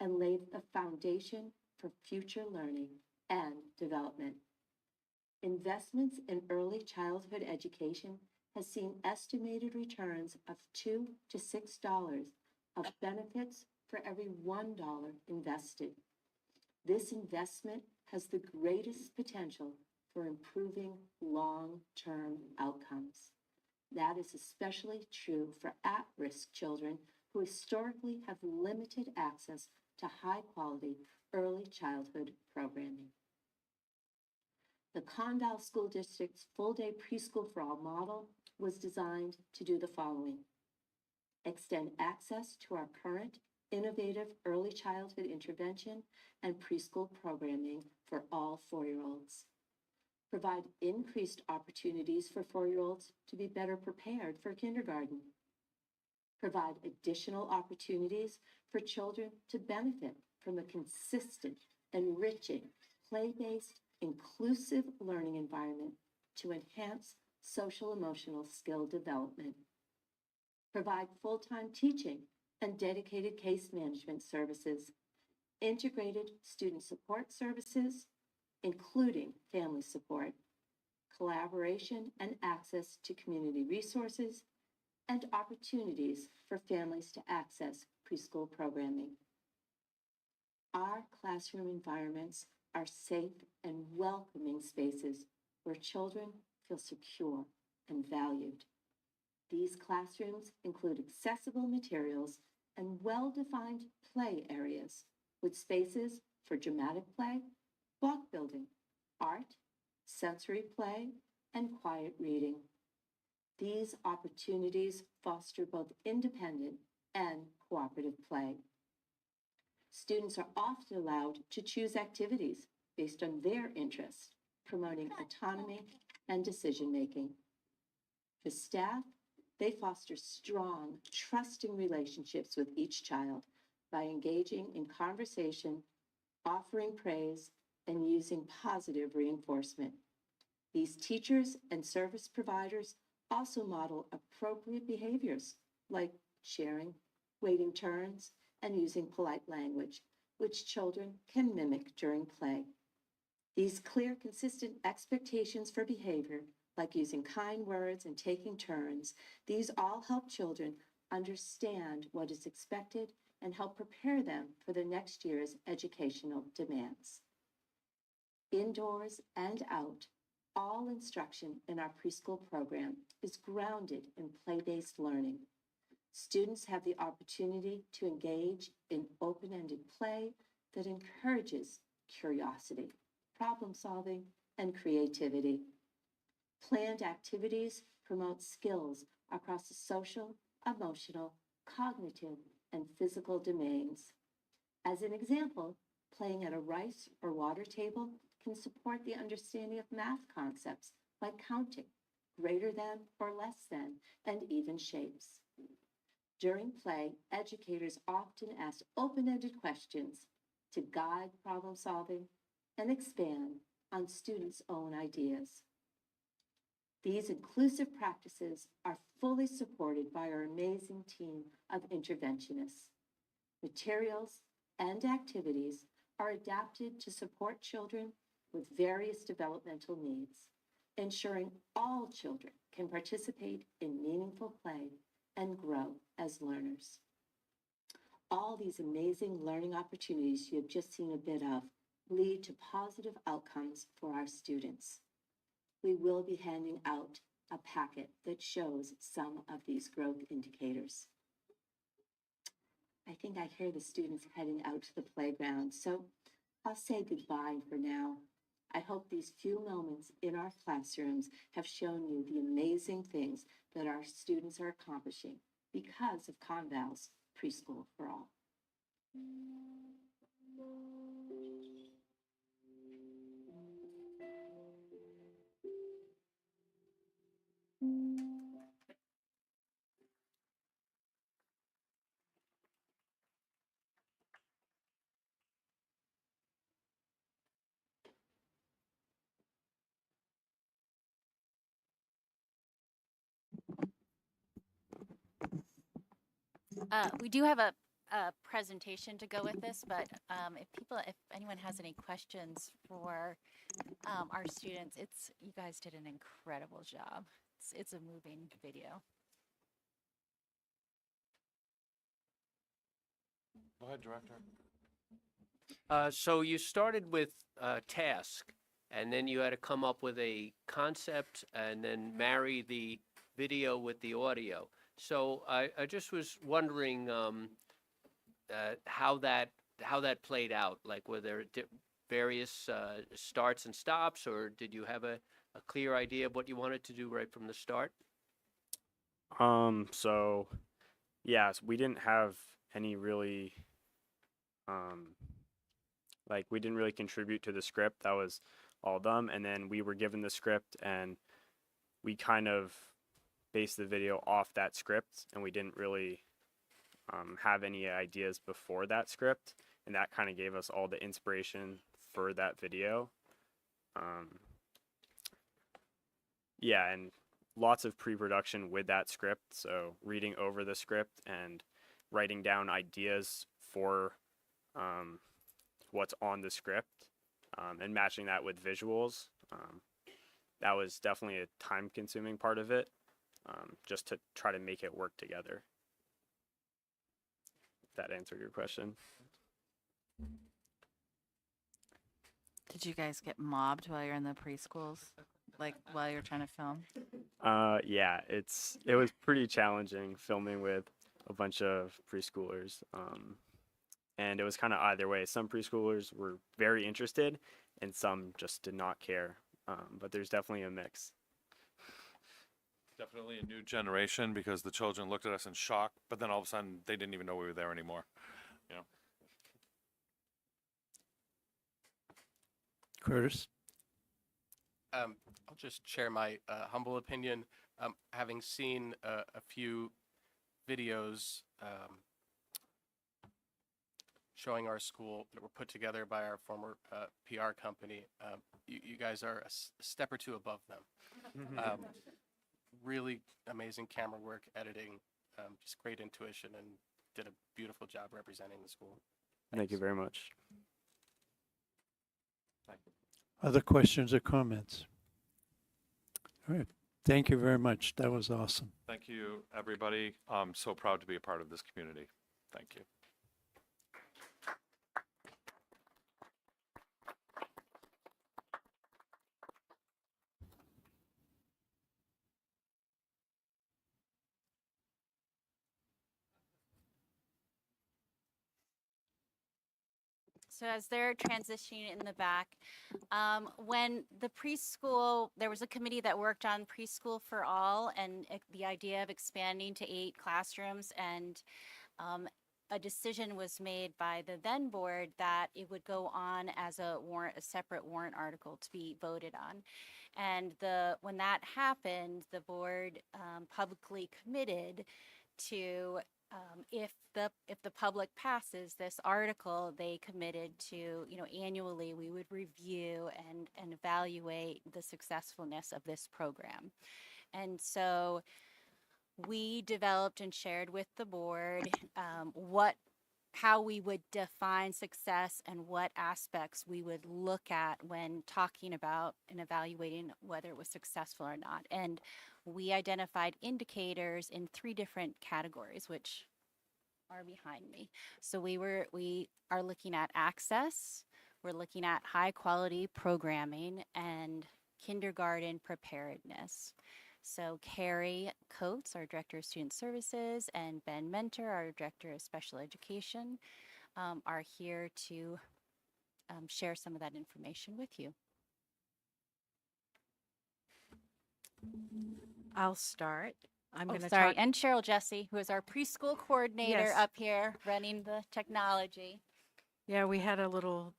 and lay the foundation for future learning and development. Investments in early childhood education has seen estimated returns of $2 to $6 of benefits for every $1 invested. This investment has the greatest potential for improving long-term outcomes. That is especially true for at-risk children who historically have limited access to high-quality early childhood programming. The Conval School District's full-day preschool for all model was designed to do the following: extend access to our current innovative early childhood intervention and preschool programming for all 4-year-olds. Provide increased opportunities for 4-year-olds to be better prepared for kindergarten. Provide additional opportunities for children to benefit from a consistent, enriching, play-based, inclusive learning environment to enhance social emotional skill development. Provide full-time teaching and dedicated case management services, integrated student support services, including family support, collaboration and access to community resources, and opportunities for families to access preschool programming. Our classroom environments are safe and welcoming spaces where children feel secure and valued. These classrooms include accessible materials and well-defined play areas with spaces for dramatic play, block building, art, sensory play, and quiet reading. These opportunities foster both independent and cooperative play. Students are often allowed to choose activities based on their interests, promoting autonomy and decision-making. The staff, they foster strong, trusting relationships with each child by engaging in conversation, offering praise, and using positive reinforcement. These teachers and service providers Also model appropriate behaviors like sharing, waiting turns, and using polite language, which children can mimic during play. These clear, consistent expectations for behavior, like using kind words and taking turns, these all help children understand what is expected and help prepare them for the next year's educational demands. Indoors and out, all instruction in our preschool program is grounded in play-based learning. Students have the opportunity to engage in open-ended play that encourages curiosity, problem solving, and creativity. Planned activities promote skills across the social, emotional, cognitive, and physical domains. As an example, playing at a rice or water table can support the understanding of math concepts like counting, greater than or less than, and even shapes. During play, educators often ask open-ended questions to guide problem solving and expand on students' own ideas. These inclusive practices are fully supported by our amazing team of interventionists. Materials and activities are adapted to support children with various developmental needs, ensuring all children can participate in meaningful play and grow as learners. All these amazing learning opportunities you have just seen a bit of lead to positive outcomes for our students. We will be handing out a packet that shows some of these growth indicators. I think I hear the students heading out to the playground, so I'll say goodbye for now. I hope these few moments in our classrooms have shown you the amazing things that our students are accomplishing because of Conval's Preschool for All. We do have a presentation to go with this, but if anyone has any questions for our students, you guys did an incredible job. It's a moving video. Go ahead, Director. So you started with a task, and then you had to come up with a concept and then marry the video with the audio. So I just was wondering how that played out. Like, were there various starts and stops, or did you have a clear idea of what you wanted to do right from the start? So yes, we didn't have any really we didn't really contribute to the script. That was all them, and then we were given the script and we kind of based the video off that script, and we didn't really have any ideas before that script, and that kind of gave us all the inspiration for that video. Yeah, and lots of pre-production with that script, so reading over the script and writing down ideas for what's on the script, and matching that with visuals. That was definitely a time-consuming part of it, just to try to make it work together. If that answered your question. Did you guys get mobbed while you're in the preschools? Like while you're trying to film? Yeah, it was pretty challenging filming with a bunch of preschoolers. And it was kind of either way. Some preschoolers were very interested and some just did not care. But there's definitely a mix. Definitely a new generation, because the children looked at us in shock, but then all of a sudden they didn't even know we were there anymore. You know. Curtis? I'll just share my humble opinion. Having seen a few videos showing our school that were put together by our former PR company, you guys are a step or two above them. really amazing camera work, editing, just great intuition, and did a beautiful job representing the school. Thank you very much. Other questions or comments? All right. Thank you very much. That was awesome. Thank you, everybody. I'm so proud to be a part of this community. Thank you. So as they're transitioning in the back, when the preschool, there was a committee that worked on preschool for all and the idea of expanding to 8 classrooms, and a decision was made by the then board that it would go on as a separate warrant article to be voted on. And when that happened, the board publicly committed to if the public passes this article, they committed to, annually we would review and evaluate the successfulness of this program. And so we developed and shared with the board how we would define success and what aspects we would look at when talking about and evaluating whether it was successful or not. And we identified indicators in 3 different categories, which are behind me. So we are looking at access, we're looking at high quality programming, and kindergarten preparedness. So Carrie Coates, our Director of Student Services, and Ben Mentor, our Director of Special Education, are here to share some of that information with you. I'll start. I'm Oh, going to sorry, talk. and Cheryl Jesse, who is our preschool coordinator Yes. up here running the technology. Yeah, we had a little,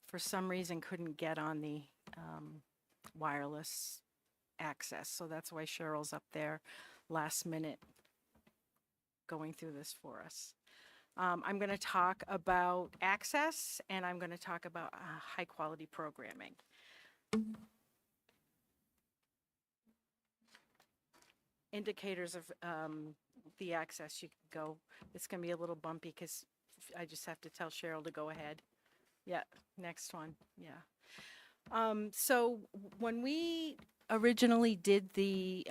for some reason, couldn't get on the wireless access. So that's why Cheryl's up there last minute going through this for us. I'm going to talk about access, and I'm going to talk about high quality programming. Indicators of the access, you can go. It's going to be a little bumpy because I just have to tell Cheryl to go ahead. Yeah, next one. Yeah. So when we originally did the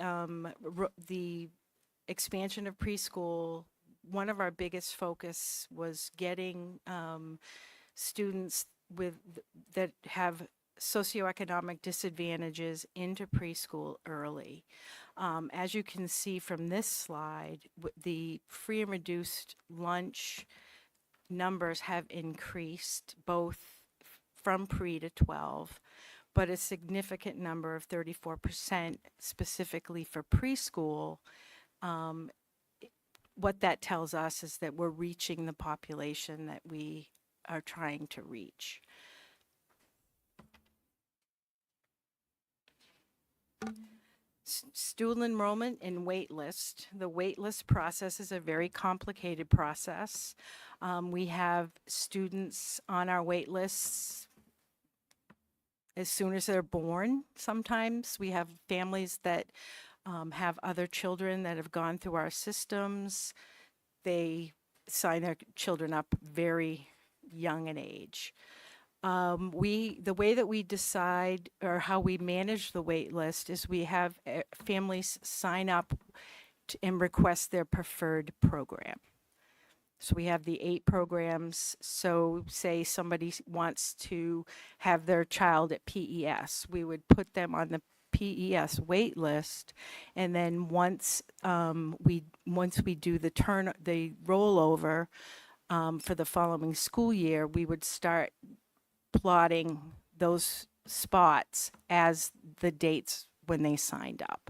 expansion of preschool, one of our biggest focus was getting students that have socioeconomic disadvantages into preschool early. As you can see from this slide, the free and reduced lunch numbers have increased both from pre to 12, but a significant number of 34% specifically for preschool. What that tells us is that we're reaching the population that we are trying to reach. Student enrollment and wait list. The wait list process is a very complicated process. We have students on our wait lists as soon as they're born. Sometimes we have families that have other children that have gone through our systems. They sign their children up very young in age. The way that we decide or how we manage the wait list is we have families sign up and request their preferred program. So we have the 8 programs. So say somebody wants to have their child at PES, we would put them on the PES wait list, and then once we do the rollover for the following school year, we would start plotting those spots as the dates when they signed up.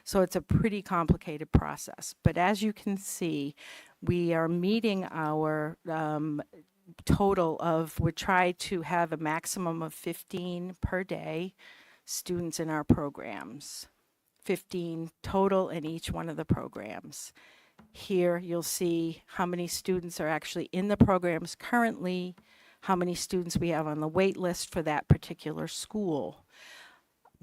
So it's a pretty complicated process. But as you can see, we are meeting our total of, we try to have a maximum of 15 per day students in our programs. 15 total in each one of the programs. Here you'll see how many students are actually in the programs currently, how many students we have on the wait list for that particular school.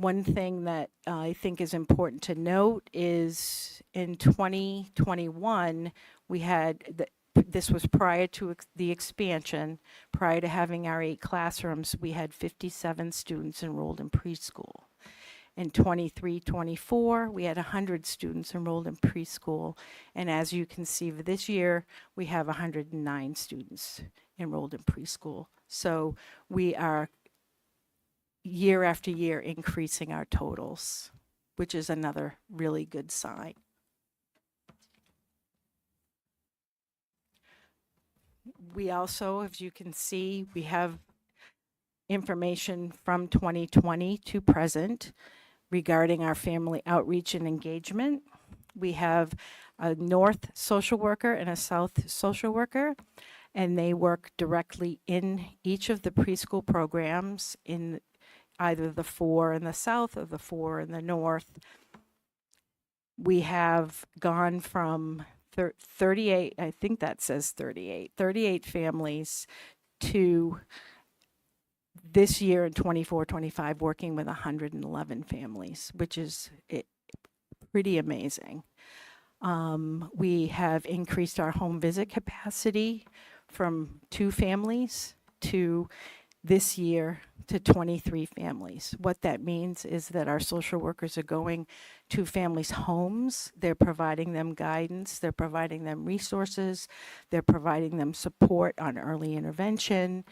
One thing that I think is important to note is in 2021, we had, this was prior to the expansion, prior to having our 8 classrooms, we had 57 students enrolled in preschool. In 23-24, we had 100 students enrolled in preschool. And as you can see for this year, we have 109 students enrolled in preschool. So we are year after year increasing our totals, which is another really good sign. We also, as you can see, we have information from 2020 to present regarding our family outreach and engagement. We have a North social worker and a South social worker, and they work directly in each of the preschool programs in either the 4 in the South or the 4 in the North. We have gone from 38, I think that says 38 families to this year in 24-25 working with 111 families, which is pretty amazing. We have increased our home visit capacity from 2 families to this year to 23 families. What that means is that our social workers are going to families' homes, they're providing them guidance, they're providing them resources, they're providing them support on early intervention,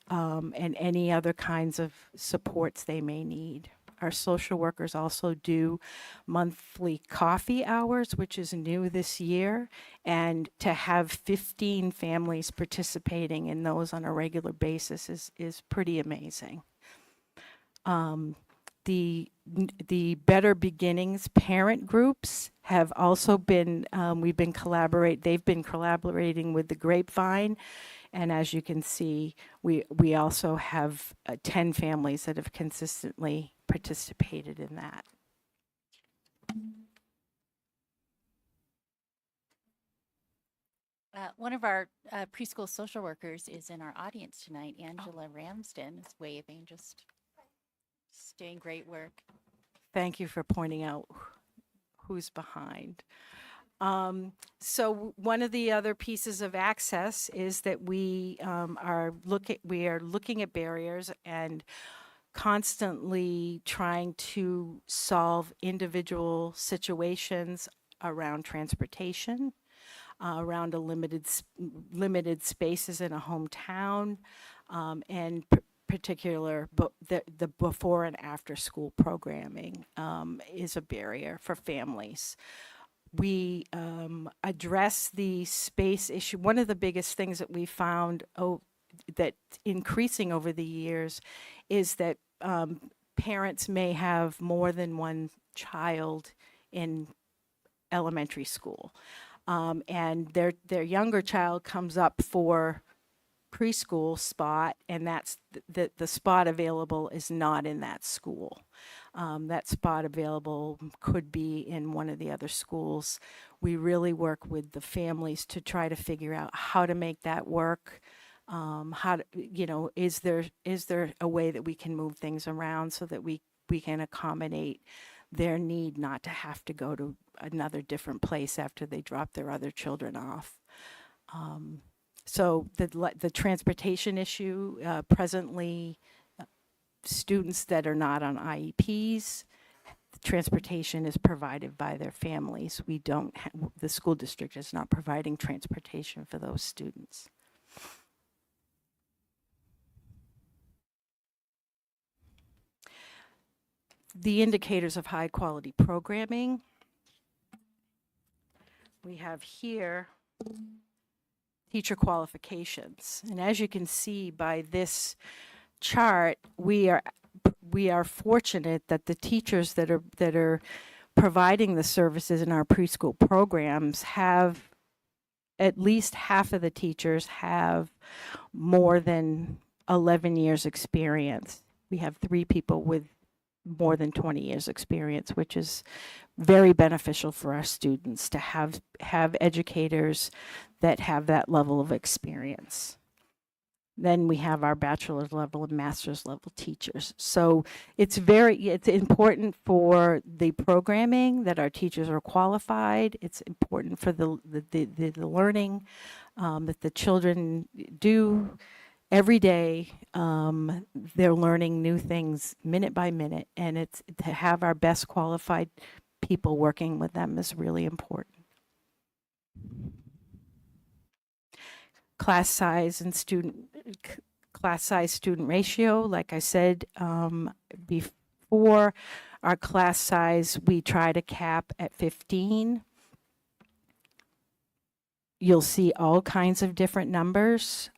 and any other kinds of supports they may need. Our social workers also do monthly coffee hours, which is new this year, and to have 15 families participating in those on a regular basis is pretty amazing. The Better Beginnings parent groups have also been, they've been collaborating with the Grapevine. And as you can see, we also have 10 families that have consistently participated in that. One of our preschool social workers is in our audience tonight. Angela Ramsden is waving, just doing great work. Thank you for pointing out who's behind. So one of the other pieces of access is that we are looking at barriers and constantly trying to solve individual situations around transportation, around a limited spaces in a hometown, and particular, but the before and after school programming is a barrier for families. We address the space issue. One of the biggest things that we found that increasing over the years is that parents may have more than one child in elementary school, and their younger child comes up for preschool spot, and that's the spot available is not in that school. That spot available could be in one of the other schools. We really work with the families to try to figure out how to make that work. How to, is there a way that we can move things around so that we can accommodate their need not to have to go to another different place after they drop their other children off. So the transportation issue, presently, students that are not on IEPs, transportation is provided by their families. We don't, the school district is not providing transportation for those students. The indicators of high quality programming. We have here teacher qualifications. And as you can see by this chart, we are fortunate that the teachers that are providing the services in our preschool programs have, at least half of the teachers have more than 11 years experience. We have 3 people with more than 20 years experience, which is very beneficial for our students to have educators that have that level of experience. Then we have our bachelor's level and master's level teachers. So it's important for the programming that our teachers are qualified. It's important for the learning that the children do every day. They're learning new things minute by minute, and it's to have our best qualified people working with them is really important. Class size student ratio, like I said before, our class size we try to cap at 15. You'll see all kinds of different numbers.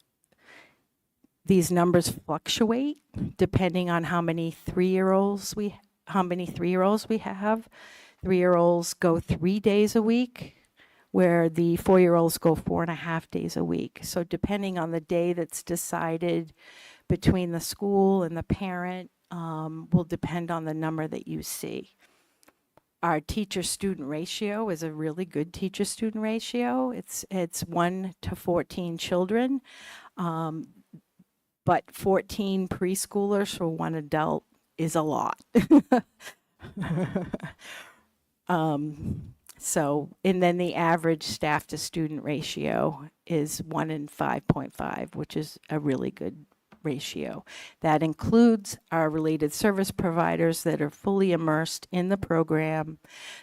These numbers fluctuate depending on how many three-year-olds we have. 3-year-olds go 3 days a week, where the 4-year-olds go 4.5 days a week. So depending on the day that's decided between the school and the parent will depend on the number that you see. Our teacher-student ratio is a really good teacher-student ratio. It's 1 to 14 children, but 14 preschoolers for one adult is a lot. And then the average staff to student ratio is 1 in 5.5, which is a really good ratio. That includes our related service providers that are fully immersed in the program.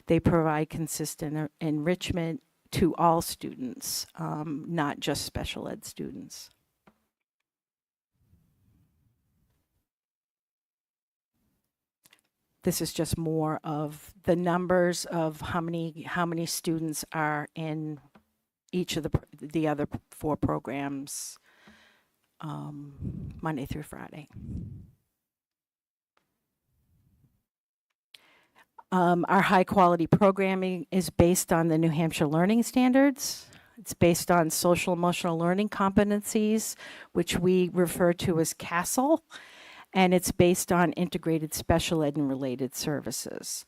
They provide consistent enrichment to all students, not just special ed students. This is just more of the numbers of how many students are in each of the other 4 programs Monday through Friday. Our high quality programming is based on the New Hampshire Learning Standards. It's based on social emotional learning competencies, which we refer to as CASEL. And it's based on integrated special ed and related services.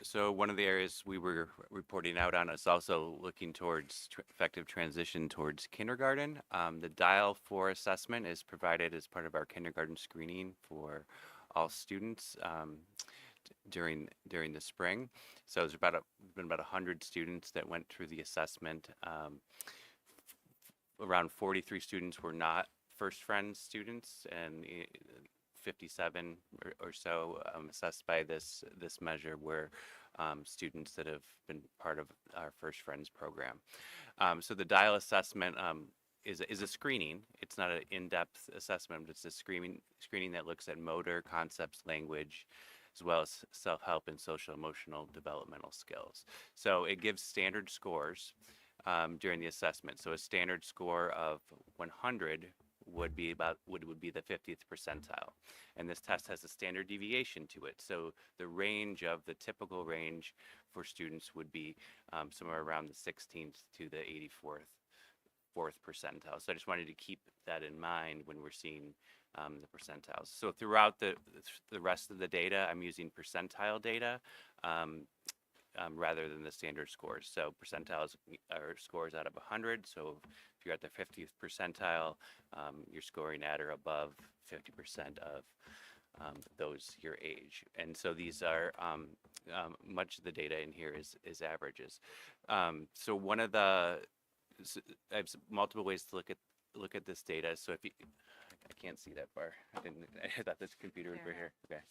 So one of the areas we were reporting out on is also looking towards effective transition towards kindergarten. The dial for assessment is provided as part of our kindergarten screening for all students during the spring. So there's been about 100 students that went through the assessment. Around 43 students were not First Friends students, and 57 or so assessed by this measure were students that have been part of our First Friends program. So the dial assessment is a screening. It's not an in-depth assessment, but it's a screening that looks at motor, concepts, language, as well as self-help and social emotional developmental skills. So it gives standard scores during the assessment. So a standard score of 100 would be the 50th percentile. And this test has a standard deviation to it. So the typical range for students would be somewhere around the 16th to the 84th percentile. So I just wanted to keep that in mind when we're seeing the percentiles. So throughout the rest of the data, I'm using percentile data rather than the standard scores. So percentiles are scores out of 100. So if you're at the 50th percentile, you're scoring at or above 50% of those your age. And so these are much of the data in here is averages. So one of the I have multiple ways to look at this data. So if you, I can't see that far. I thought this computer would be here. Okay.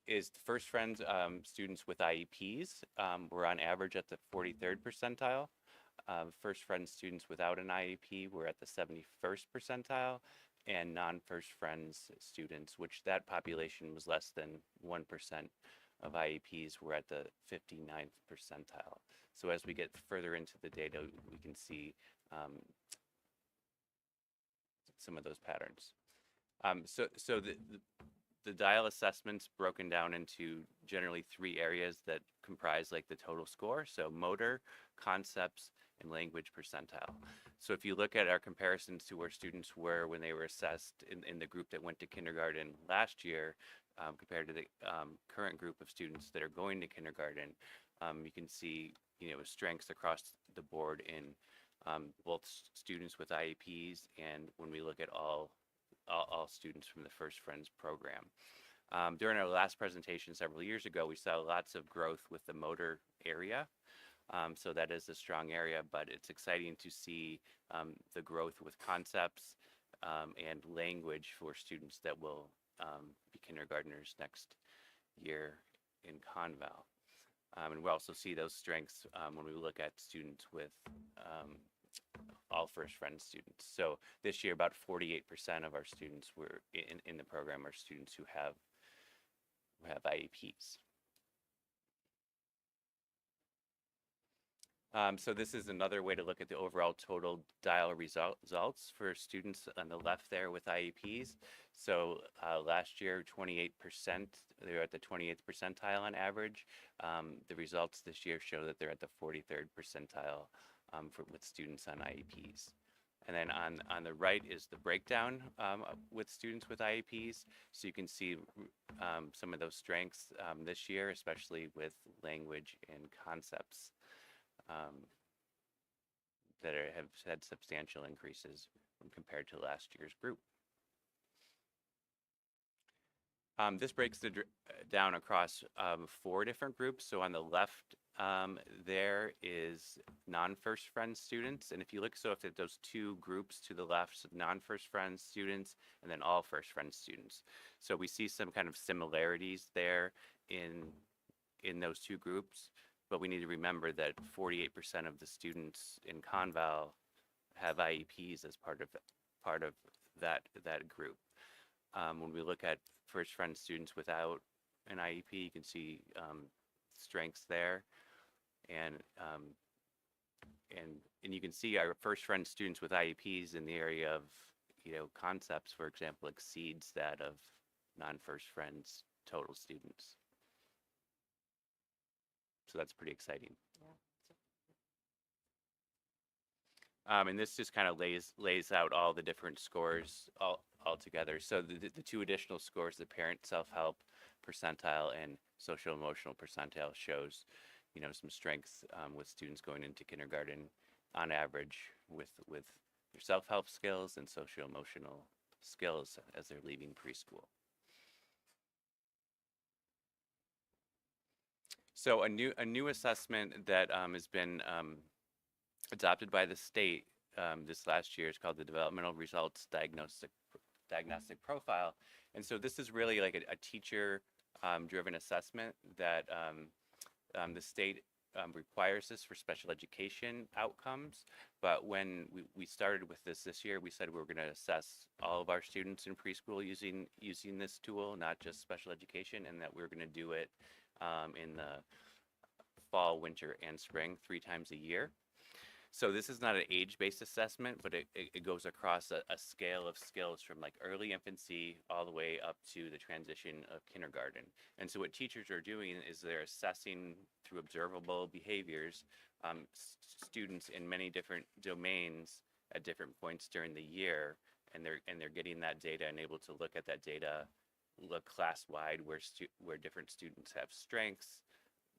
Is First Friends students with IEPs were on average at the 43rd percentile. First Friends students without an IEP were at the 71st percentile, and non-First Friends students, which that population was less than 1% of IEPs, were at the 59th percentile. So as we get further into the data, we can see some of those patterns. So the dial assessment's broken down into generally 3 areas that comprise like the total score. So motor, concepts, and language percentile. So if you look at our comparisons to where students were when they were assessed in the group that went to kindergarten last year, compared to the current group of students that are going to kindergarten, you can see, strengths across the board in both students with IEPs and when we look at all students from the First Friends program. During our last presentation several years ago, we saw lots of growth with the motor area. So that is a strong area, but it's exciting to see the growth with concepts and language for students that will be kindergartners next year in Conval. And we also see those strengths when we look at students with all First Friends students. So this year, about 48% of our students were in the program are students who have IEPs. So this is another way to look at the overall total dial results for students on the left there with IEPs. So last year, 28%, they were at the 28th percentile on average. The results this year show that they're at the 43rd percentile with students on IEPs. And then on the right is the breakdown with students with IEPs. So you can see some of those strengths this year, especially with language and concepts. That have had substantial increases when compared to last year's group. This breaks down across 4 different groups. So on the left, there is non-First Friends students. And if you look, if those 2 groups to the left, so non-First Friends students and then all First Friends students. So we see some kind of similarities there in those 2 groups. But we need to remember that 48% of the students in Conval have IEPs as part of that group. When we look at First Friends students without an IEP, you can see strengths there, and you can see our First Friends students with IEPs in the area of concepts, for example, exceeds that of non-First Friends total students. So that's pretty exciting. And this just kind of lays out all the different scores all together. So the 2 additional scores, the parent self-help percentile and social emotional percentile, shows some strengths with students going into kindergarten on average with their self-help skills and social emotional skills as they're leaving preschool. So a new assessment that has been adopted by the state this last year is called the Developmental Results Diagnostic Profile. And so this is really like a teacher driven assessment that the state requires this for special education outcomes. But when we started with this year, we said we were going to assess all of our students in preschool using this tool, not just special education, and that we were going to do it in the fall, winter, and spring 3 times a year. So this is not an age-based assessment, but it goes across a scale of skills from like early infancy all the way up to the transition of kindergarten. And so what teachers are doing is they're assessing through observable behaviors students in many different domains at different points during the year, and they're getting that data and able to look at that data, look class-wide where different students have strengths,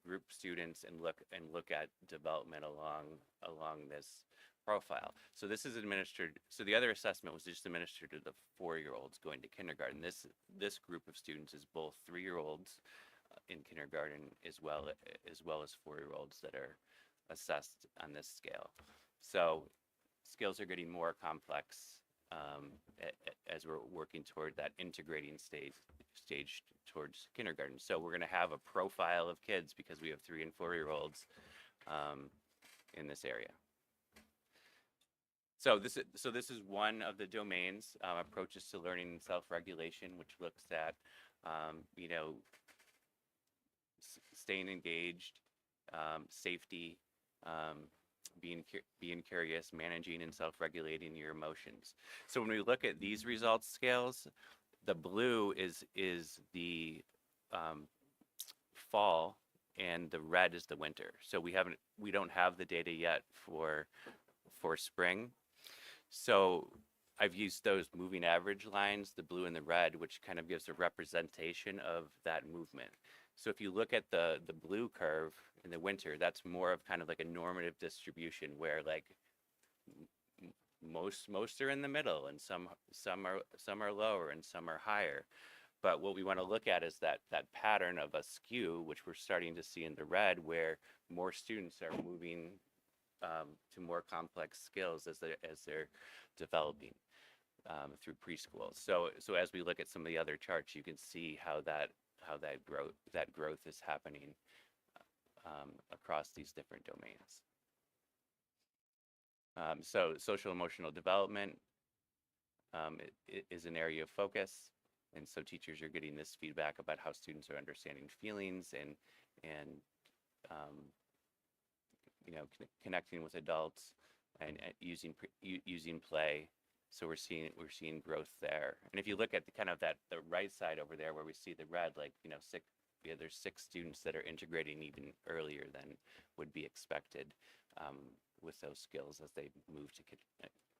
group students, and look at development along this profile. So this is administered. So the other assessment was just administered to the 4-year-olds going to kindergarten. This group of students is both 3-year-olds in kindergarten as well as 4-year-olds that are assessed on this scale. So skills are getting more complex as we're working toward that integrating stage towards kindergarten. So we're going to have a profile of kids because we have 3- and 4-year-olds in this area. So this is one of the domains, approaches to learning and self-regulation, which looks at staying engaged, safety, being curious, managing and self-regulating your emotions. So when we look at these results scales, the blue is the fall and the red is the winter. So we don't have the data yet for spring. So I've used those moving average lines, the blue and the red, which kind of gives a representation of that movement. So if you look at the blue curve in the winter, that's more of kind of like a normative distribution where like most are in the middle, and some are lower and some are higher. But what we want to look at is that pattern of a skew, which we're starting to see in the red, where more students are moving to more complex skills as they're developing through preschool. So as we look at some of the other charts, you can see how that growth is happening across these different domains. So social emotional development is an area of focus, and so teachers are getting this feedback about how students are understanding feelings and connecting with adults and using play. So we're seeing growth there. And if you look at the right side over there where we see the red, like there's 6 students that are integrating even earlier than would be expected with those skills as they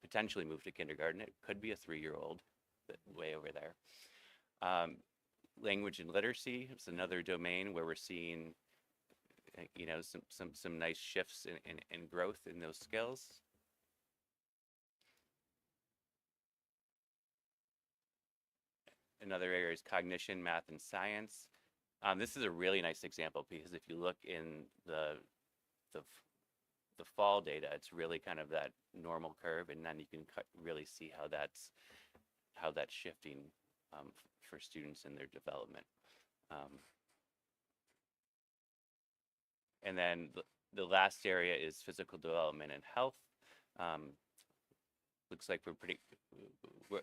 potentially move to kindergarten. It could be a 3-year-old way over there. Language and literacy is another domain where we're seeing some nice shifts in growth in those skills. Another area is cognition, math, and science. This is a really nice example because if you look in the fall data, it's really kind of that normal curve, and then you can really see how that's shifting for students in their development. And then the last area is physical development and health. Looks like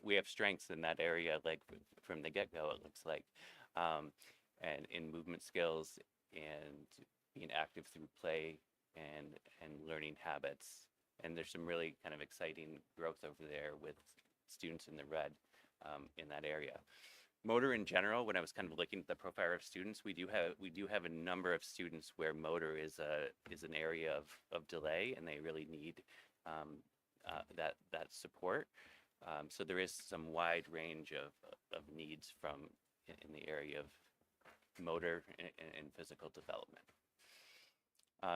we have strengths in that area, like from the get-go, it looks like, and in movement skills and being active through play and learning habits. And there's some really kind of exciting growth over there with students in the red in that area. Motor in general, when I was kind of looking at the profile of students, we do have a number of students where motor is an area of delay, and they really need that support. So there is some wide range of needs in the area of motor and physical development.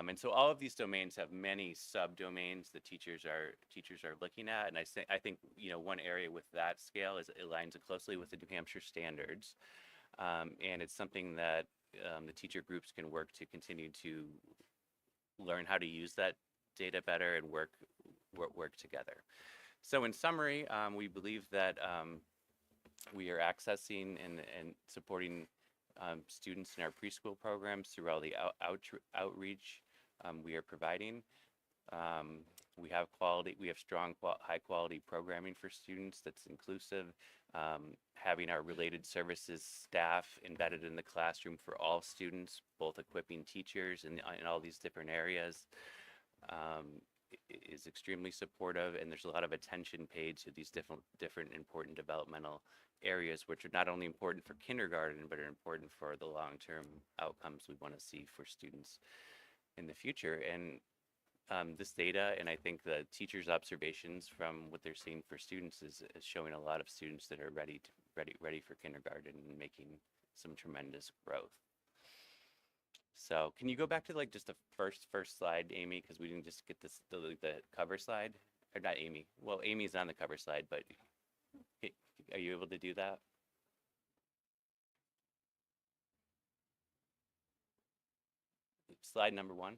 And so all of these domains have many subdomains that teachers are looking at, and I think one area with that scale is it aligns closely with the New Hampshire standards, and it's something that the teacher groups can work to continue to learn how to use that data better and work together. So in summary, we believe that we are accessing and supporting students in our preschool programs through all the outreach we are providing. We have strong, high quality programming for students that's inclusive. Having our related services staff embedded in the classroom for all students, both equipping teachers in all these different areas, is extremely supportive, and there's a lot of attention paid to these different important developmental areas, which are not only important for kindergarten, but are important for the long-term outcomes we want to see for students in the future. And this data, and I think the teachers' observations from what they're seeing for students is showing a lot of students that are ready for kindergarten and making some tremendous growth. So can you go back to like just the first slide, Amy, because we didn't just get the cover slide, or not Amy. Well, Amy's on the cover slide, but are you able to do that? Slide number 1.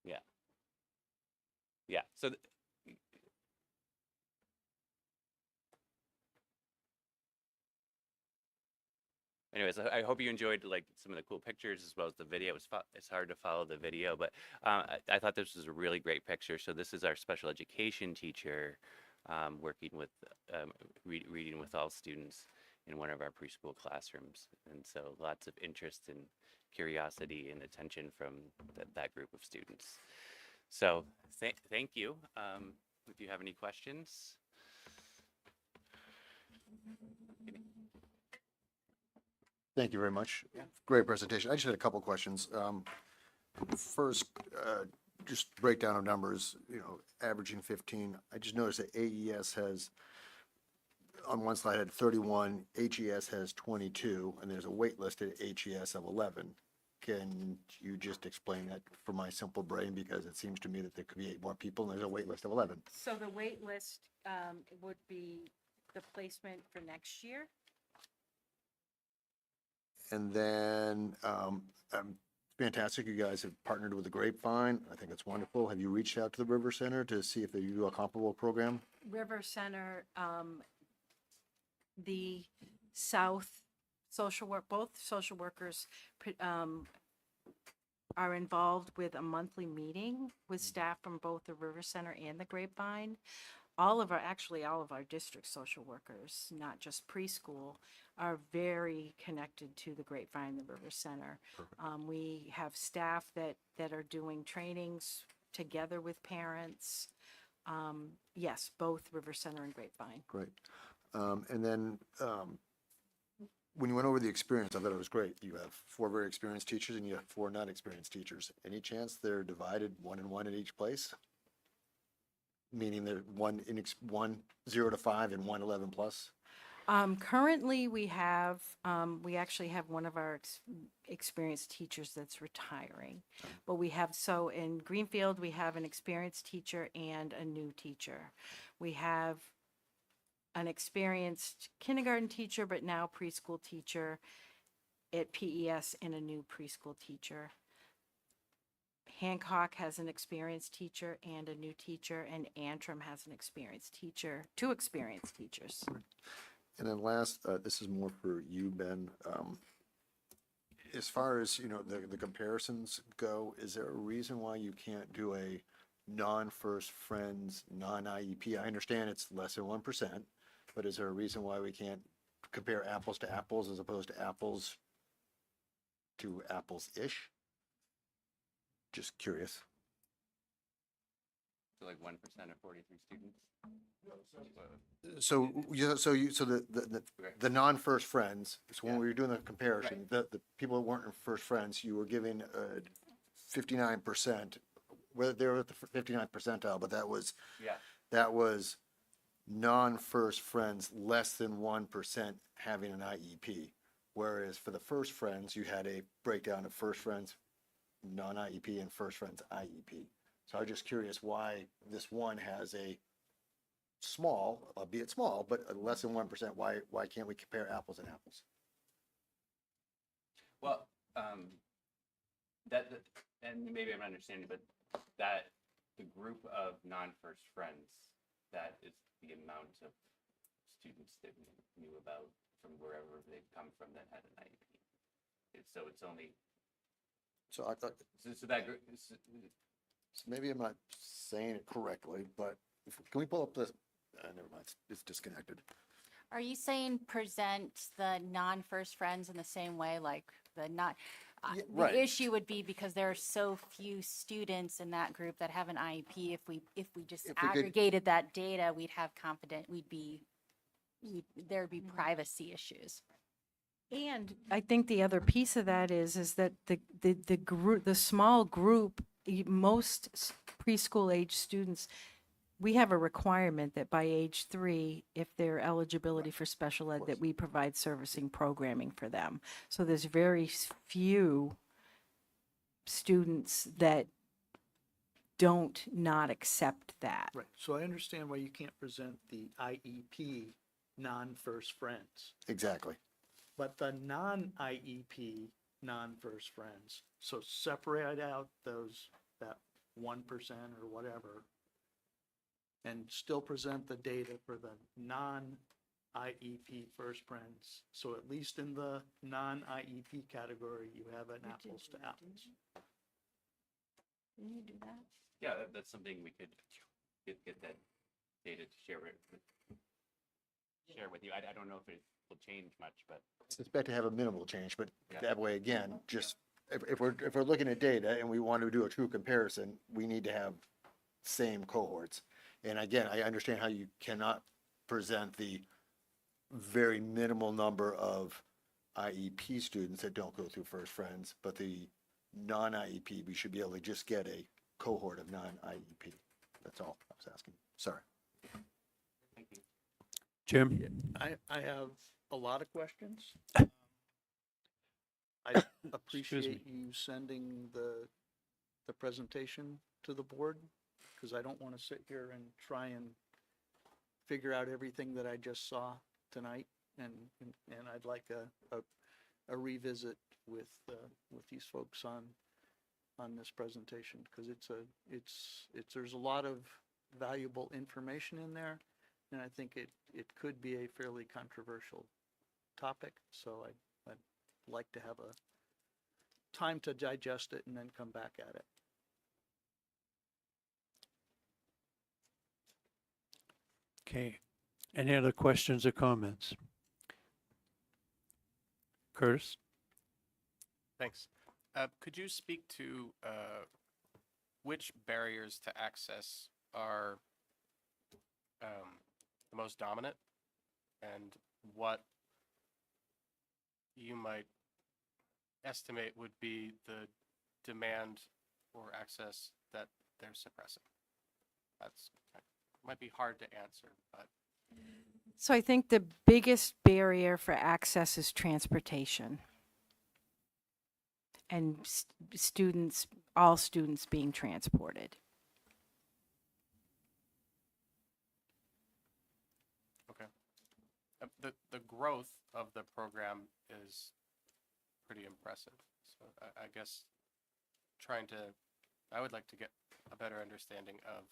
Yeah. Yeah. So anyways, I hope you enjoyed like some of the cool pictures as well as the video. It's hard to follow the video, but I thought this was a really great picture. So this is our special education teacher working with reading with all students in one of our preschool classrooms, and so lots of interest and curiosity and attention from that group of students. So thank you. If you have any questions. Thank you very much. Great presentation. I just had a couple questions. First, just breakdown of numbers, averaging 15. I just noticed that AES has, on one slide, had 31, HES has 22, and there's a wait list at HES of 11. Can you just explain that for my simple brain? Because it seems to me that there could be 8 more people, and there's a wait list of 11. So the wait list would be the placement for next year. And then, fantastic, you guys have partnered with the Grapevine. I think it's wonderful. Have you reached out to the River Center to see if they do a comparable program? River Center, the South social work, both social workers are involved with a monthly meeting with staff from both the River Center and the Grapevine. All of our district social workers, not just preschool, are very connected to the Grapevine, the River Center. We have staff that are doing trainings together with parents. Yes, both River Center and Grapevine. Great. And then, when you went over the experience, I thought it was great. You have 4 very experienced teachers and you have 4 not experienced teachers. Any chance they're divided 1 and 1 at each place? Meaning they're 0 to 5 and 1 11 plus? Currently, we actually have one of our experienced teachers that's retiring. But so in Greenfield, we have an experienced teacher and a new teacher. We have an experienced kindergarten teacher, but now preschool teacher at PES and a new preschool teacher. Hancock has an experienced teacher and a new teacher, and Antrim has an experienced teacher, 2 experienced teachers. And then last, this is more for you, Ben. As far as, the comparisons go, is there a reason why you can't do a non-First Friends, non-IEP? I understand it's less than 1%, but is there a reason why we can't compare apples to apples as opposed to apples apples-ish? Just curious. So like 1% of 43 students? So the non-First Friends, so when we were doing the comparison, the people that weren't in First Friends, you were giving 59%, whether they were at the 59th percentile, but that was non-First Friends less than 1% having an IEP. Whereas for the First Friends, you had a breakdown of First Friends, non-IEP, and First Friends IEP. So I'm just curious why this one has a small, albeit small, but less than 1%. Why can't we compare apples and apples? Well, and maybe I'm not understanding, but that the group of non-First Friends, that is the amount of students that we knew about from wherever they've come from that had an IEP. So it's only. So I thought. So that group. So maybe I'm not saying it correctly, but can we pull up this? Never mind, it's disconnected. Are you saying present the non-First Friends in the same way, like the not? Right. The issue would be because there are so few students in that group that have an IEP. If we just If we could- aggregated that data, we'd have there'd be privacy issues. And I think the other piece of that is that the group, the small group, most preschool age students, we have a requirement that by age 3, if they're eligibility for special ed, that we provide servicing programming for them. So there's very few students that don't not accept that. Right, so I understand why you can't present the IEP non-First Friends, Exactly. but the non-IEP non-First Friends, so separate out that 1% or whatever, and still present the data for the non-IEP First Friends. So at least in the non-IEP category, you have an apples to apples. Can you do that? Yeah, that's something we could get that data to share with you. I don't know if it will change much, but. Expect to have a minimal change, but that way, again, just if we're looking at data and we want to do a true comparison, we need to have same cohorts. And again, I understand how you cannot present the very minimal number of IEP students that don't go through First Friends, but the non-IEP, we should be able to just get a cohort of non-IEP. That's all I was asking. Sorry. Jim? I have a lot of questions. I me. appreciate you sending the presentation to the board, because I don't want to sit here and try and figure out everything that I just saw tonight, and I'd like a revisit with these folks on this presentation, because there's a lot of valuable information in there, and I think it could be a fairly controversial topic, so I'd like to have a time to digest it and then come back at it. Okay. Any other questions or comments? Curtis? Thanks. Could you speak to which barriers to access are the most dominant, and what you might estimate would be the demand for access that they're suppressing? That's might be hard to answer, but So I think the biggest barrier for access is transportation. And students, all students being transported. okay. The growth of the program is pretty impressive. So I guess I would like to get a better understanding of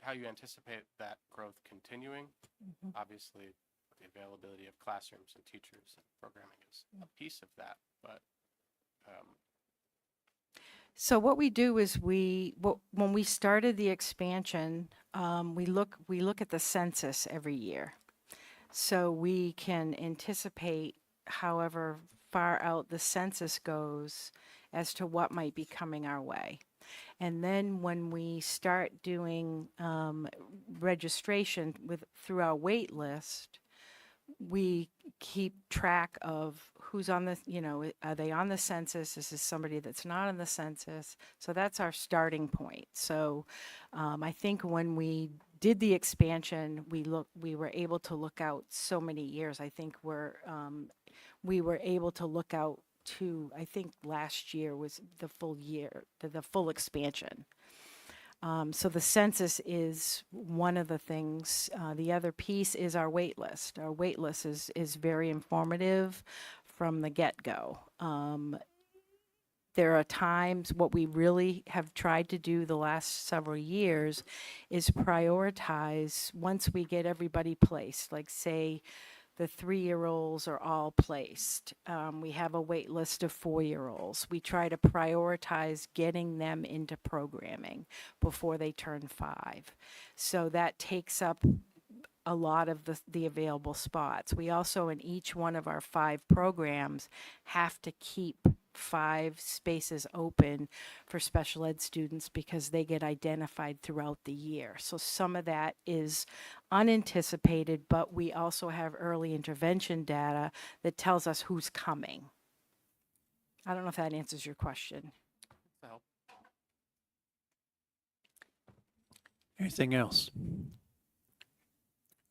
how you anticipate that growth continuing. Mhm. Obviously, the availability of classrooms and teachers and programming is a piece of that, but So what we do is when we started the expansion, we look at the census every year. So we can anticipate however far out the census goes as to what might be coming our way. And then when we start doing registration through our wait list, we keep track of who's on the, are they on the census? Is this somebody that's not on the census? So that's our starting point. So I think when we did the expansion, we were able to look out so many years. I think we were able to look out to, I think last year was the full year, the full expansion. So the census is one of the things. The other piece is our wait list. Our wait list is very informative from the get-go. There are times, what we really have tried to do the last several years is prioritize once we get everybody placed, like say the 3-year-olds are all placed. We have a wait list of 4-year-olds. We try to prioritize getting them into programming before they turn 5. So that takes up a lot of the available spots. We also, in each one of our 5 programs, have to keep 5 spaces open for special ed students because they get identified throughout the year. So some of that is unanticipated, but we also have early intervention data that tells us who's coming. I don't know if that answers your question. that'll help. Anything else?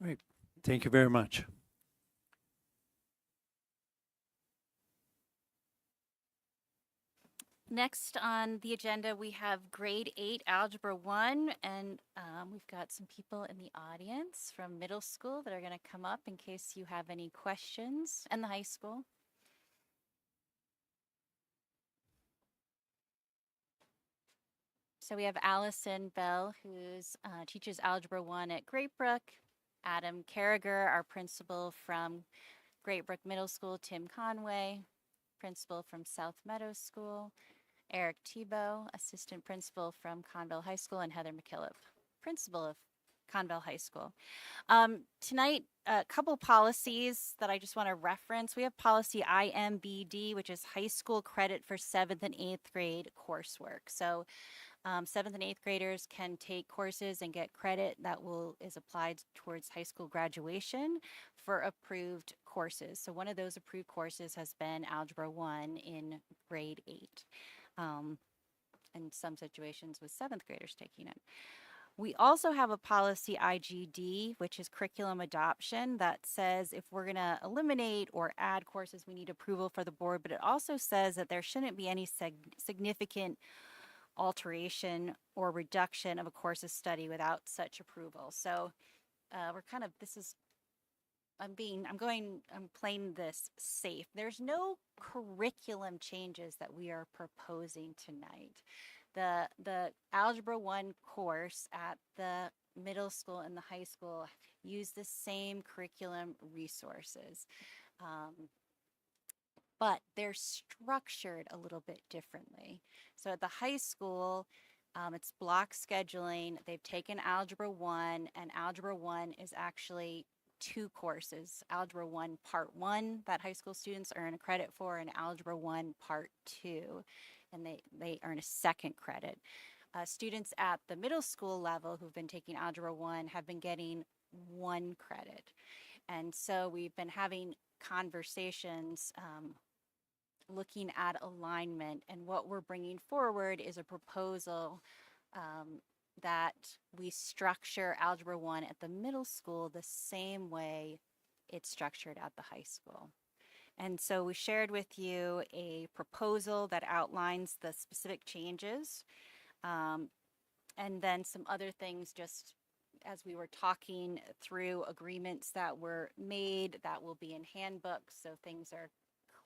Great. Thank you very much. Next on the agenda, we have grade 8 Algebra 1, and we've got some people in the audience from middle school that are going to come up in case you have any questions, and the high school. So we have Allison Bell, who's teaches Algebra 1 at Great Brook, Adam Carragher, our principal from Great Brook Middle School, Tim Conway, principal from South Meadows School, Eric Tebow, assistant principal from Conville High School, and Heather McKillop, principal of Conville High School. Tonight, a couple policies that I just want to reference. We have policy IMBD, which is high school credit for 7th and 8th grade coursework. So Seventh and eighth graders can take courses and get credit that is applied towards high school graduation for approved courses. So one of those approved courses has been Algebra 1 in grade 8. In some situations with seventh graders taking it. We also have a policy IGD, which is curriculum adoption, that says if we're going to eliminate or add courses, we need approval for the board, but it also says that there shouldn't be any significant alteration or reduction of a course's study without such approval. So we're kind of, I'm playing this safe. There's no curriculum changes that we are proposing tonight. The Algebra 1 course at the middle school and the high school use the same curriculum resources. But they're structured a little bit differently. So at the high school, it's block scheduling. They've taken Algebra 1, and Algebra 1 is actually 2 courses. Algebra 1 Part 1 that high school students earn a credit for, and Algebra 1 Part 2, and they earn a second credit. Students at the middle school level who've been taking Algebra 1 have been getting 1 credit. And so we've been having conversations looking at alignment, and what we're bringing forward is a proposal that we structure Algebra 1 at the middle school the same way it's structured at the high school. And so we shared with you a proposal that outlines the specific changes, and then some other things just as we were talking through agreements that were made that will be in handbooks, so things are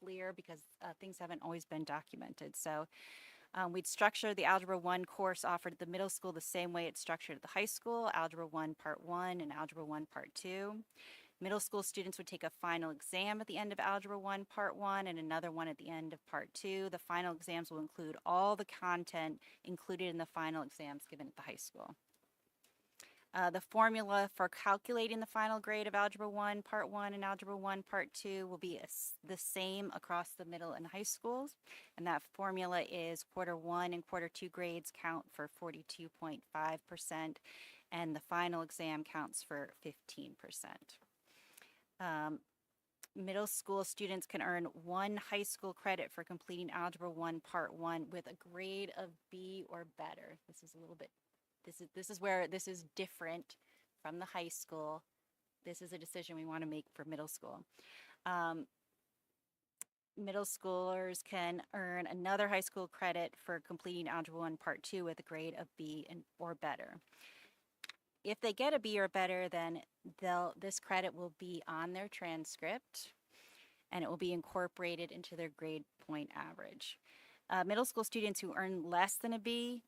clear because things haven't always been documented. So we'd structure the Algebra 1 course offered at the middle school the same way it's structured at the high school, Algebra 1 Part 1 and Algebra 1 Part 2. Middle school students would take a final exam at the end of Algebra 1 Part 1 and another one at the end of Part 2. The final exams will include all the content included in the final exams given at the high school. The formula for calculating the final grade of Algebra 1 Part 1 and Algebra 1 Part 2 will be the same across the middle and high schools. And that formula is quarter 1 and quarter 2 grades count for 42.5%, and the final exam counts for 15%. Middle school students can earn 1 high school credit for completing Algebra 1 Part 1 with a grade of B or better. This is a little bit, this is where this is different from the high school. This is a decision we want to make for middle school. Middle schoolers can earn another high school credit for completing Algebra 1 Part 2 with a grade of B or better. If they get a B or better, then this credit will be on their transcript, and it will be incorporated into their grade point average. Middle school students who earn less than a B,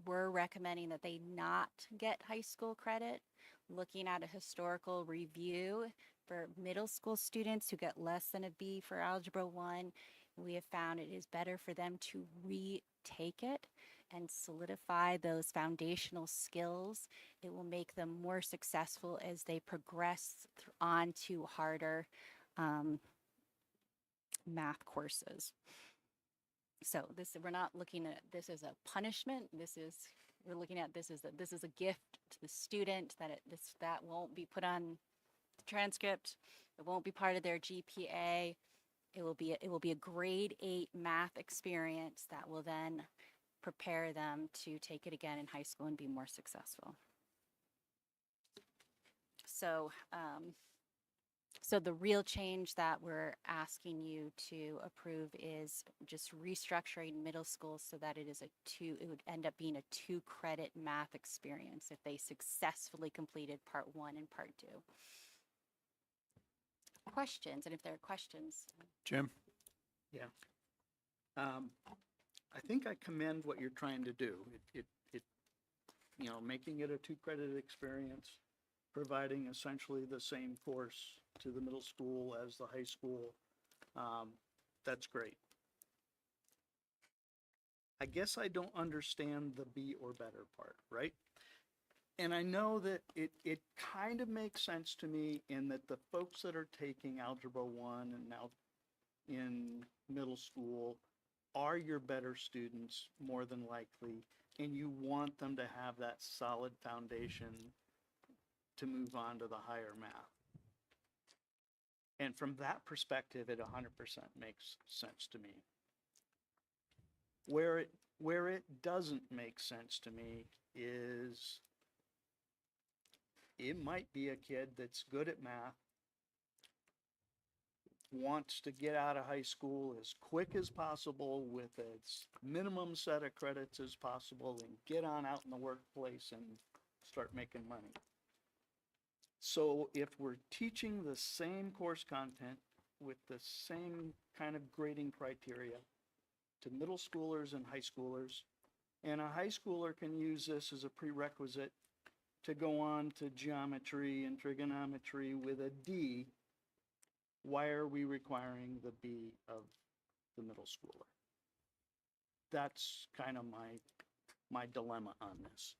we're recommending that they not get high school credit. Looking at a historical review for middle school students who get less than a B for Algebra 1, we have found it is better for them to retake it and solidify those foundational skills. It will make them more successful as they progress on to harder math courses. So we're not looking at this as a punishment. We're looking at this as a gift to the student, that won't be put on the transcript. It won't be part of their GPA. It will be a grade 8 math experience that will then prepare them to take it again in high school and be more successful. So, so the real change that we're asking you to approve is just restructuring middle school so that it would end up being a 2-credit math experience if they successfully completed Part 1 and Part 2. Questions, and if there are questions. Jim? Yeah. I think I commend what you're trying to do. Making it a 2-credit experience, providing essentially the same course to the middle school as the high school. That's great. I guess I don't understand the B or better part, right? And I know that it kind of makes sense to me in that the folks that are taking Algebra 1 and now in middle school are your better students more than likely, and you want them to have that solid foundation to move on to the higher math. And from that perspective, it 100% makes sense to me. Where it doesn't make sense to me is it might be a kid that's good at math, wants to get out of high school as quick as possible with as minimum set of credits as possible and get on out in the workplace and start making money. So if we're teaching the same course content with the same kind of grading criteria to middle schoolers and high schoolers, and a high schooler can use this as a prerequisite to go on to geometry and trigonometry with a D, why are we requiring the B of the middle schooler? That's kind of my dilemma on this.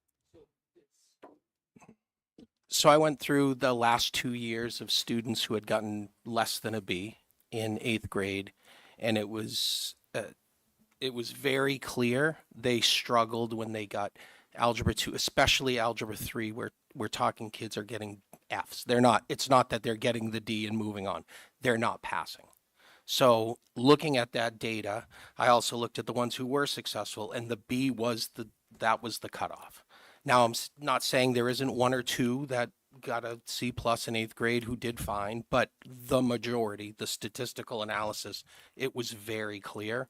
So I went through the last 2 years of students who had gotten less than a B in 8th grade, and it was very clear they struggled when they got Algebra 2, especially Algebra 3, where we're talking kids are getting Fs. It's not that they're getting the D and moving on. They're not passing. So looking at that data, I also looked at the ones who were successful, and the B was the cutoff. Now, I'm not saying there isn't one or two that got a C+ in 8th grade who did fine, but the majority, the statistical analysis, it was very clear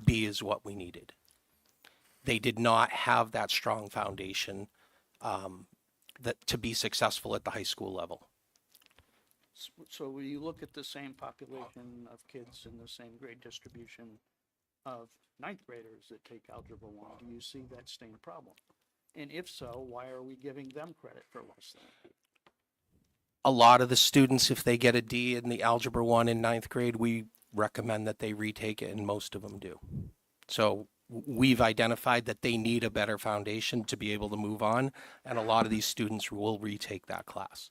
B is what we needed. They did not have that strong foundation to be successful at the high school level. So when you look at the same population of kids in the same grade distribution of 9th graders that take Algebra 1, do you see that same problem? And if so, why are we giving them credit for less than a B? A lot of the students, if they get a D in the Algebra 1 in 9th grade, we recommend that they retake it, and most of them do. So we've identified that they need a better foundation to be able to move on, and a lot of these students will retake that class.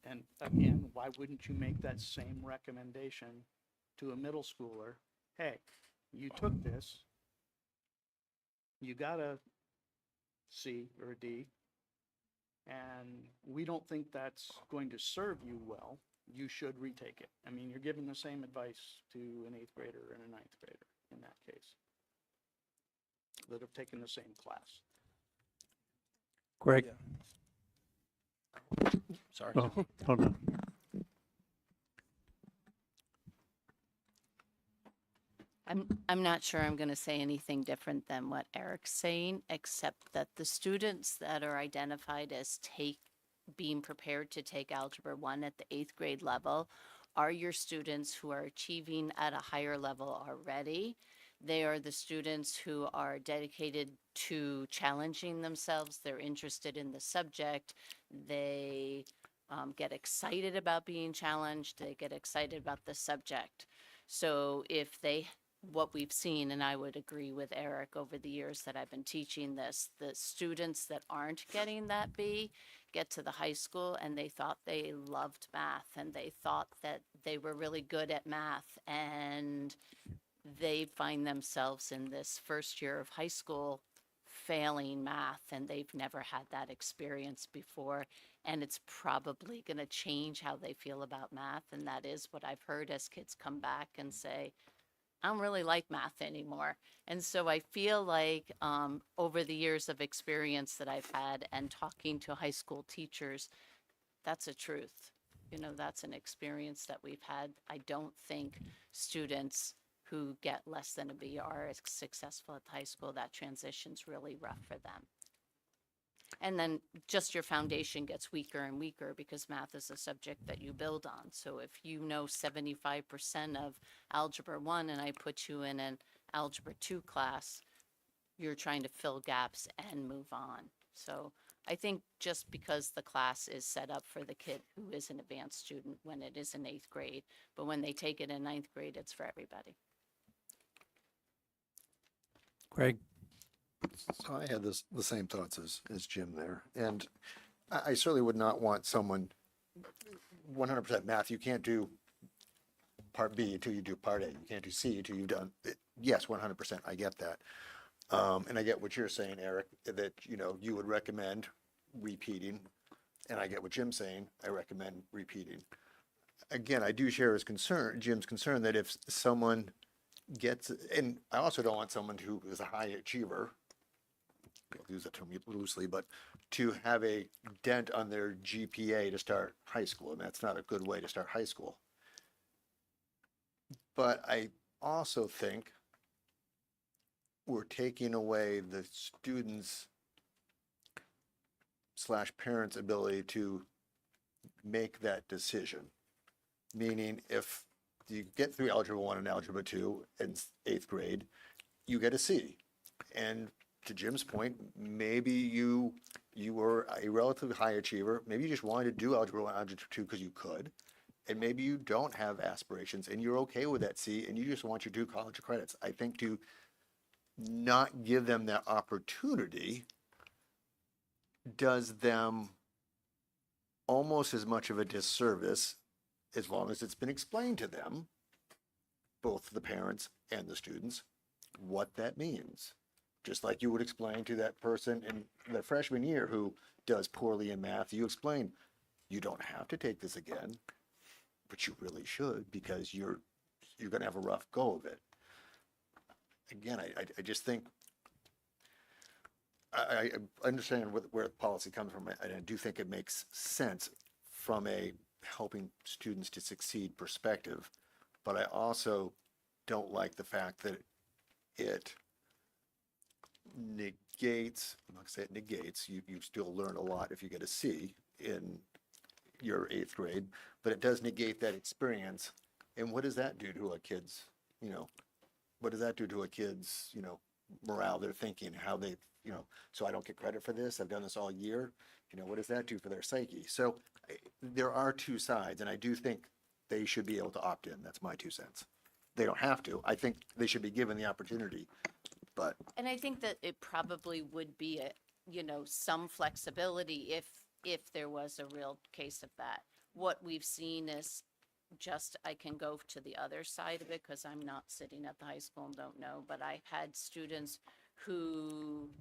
And again, why wouldn't you make that same recommendation to a middle schooler? Hey, you took this, you got a C or a D, and we don't think that's going to serve you well. You should retake it. I mean, you're giving the same advice to an 8th grader and a 9th grader in that case that have taken the same class. Greg? Sorry. Oh, hold on. I'm not sure I'm going to say anything different than what Eric's saying, except that the students that are identified as being prepared to take Algebra 1 at the 8th grade level are your students who are achieving at a higher level already. They are the students who are dedicated to challenging themselves. They're interested in the subject. They get excited about being challenged. They get excited about the subject. So what we've seen, and I would agree with Eric over the years that I've been teaching this, the students that aren't getting that B get to the high school and they thought they loved math and they thought that they were really good at math, and they find themselves in this first year of high school failing math, and they've never had that experience before, and it's probably going to change how they feel about math. And that is what I've heard as kids come back and say, I don't really like math anymore. And so I feel like over the years of experience that I've had and talking to high school teachers, that's a truth. You know, that's an experience that we've had. I don't think students who get less than a B are as successful at high school. That transition's really rough for them. And then just your foundation gets weaker and weaker because math is a subject that you build on. So if you know 75% of Algebra 1 and I put you in an Algebra 2 class, you're trying to fill gaps and move on. So I think just because the class is set up for the kid who is an advanced student when it is in 8th grade, but when they take it in 9th grade, it's for everybody. Greg? So I had the same thoughts as Jim there. And I certainly would not want someone 100% math. You can't do part B until you do part A. You can't do C until you've done it. Yes, 100%. I get that. And I get what you're saying, Eric, that, you know, you would recommend repeating. And I get what Jim's saying. I recommend repeating. Again, I do share his concern, Jim's concern, that if someone gets, and I also don't want someone who is a high achiever, I'll use that term loosely, but to have a dent on their GPA to start high school, and that's not a good way to start high school. But I also think we're taking away the students' / parents' ability to make that decision. Meaning if you get through Algebra 1 and Algebra 2 in 8th grade, you get a C. And to Jim's point, maybe you were a relatively high achiever. Maybe you just wanted to do Algebra 1, Algebra 2 because you could. And maybe you don't have aspirations and you're okay with that C and you just want your 2 college credits. I think to not give them that opportunity does them almost as much of a disservice, as long as it's been explained to them, both the parents and the students, what that means. Just like you would explain to that person in their freshman year who does poorly in math, you explain, you don't have to take this again, but you really should because you're going to have a rough go of it. Again, I just think, I understand where the policy comes from, and I do think it makes sense from a helping students to succeed perspective, but I also don't like the fact that it negates, I'm not gonna say it negates, you still learn a lot if you get a C in your 8th grade, but it does negate that experience. And what does that do to a kid's, you know, what does that do to a kid's, you know, morale, their thinking, how they, you know, so I don't get credit for this, I've done this all year, you know, what does that do for their psyche? So there are 2 sides, and I do think they should be able to opt in. That's my 2 cents. They don't have to. I think they should be given the opportunity, but. And I think that it probably would be a, you know, some flexibility if there was a real case of that. What we've seen is just, I can go to the other side of it because I'm not sitting at the high school and don't know, but I've had students who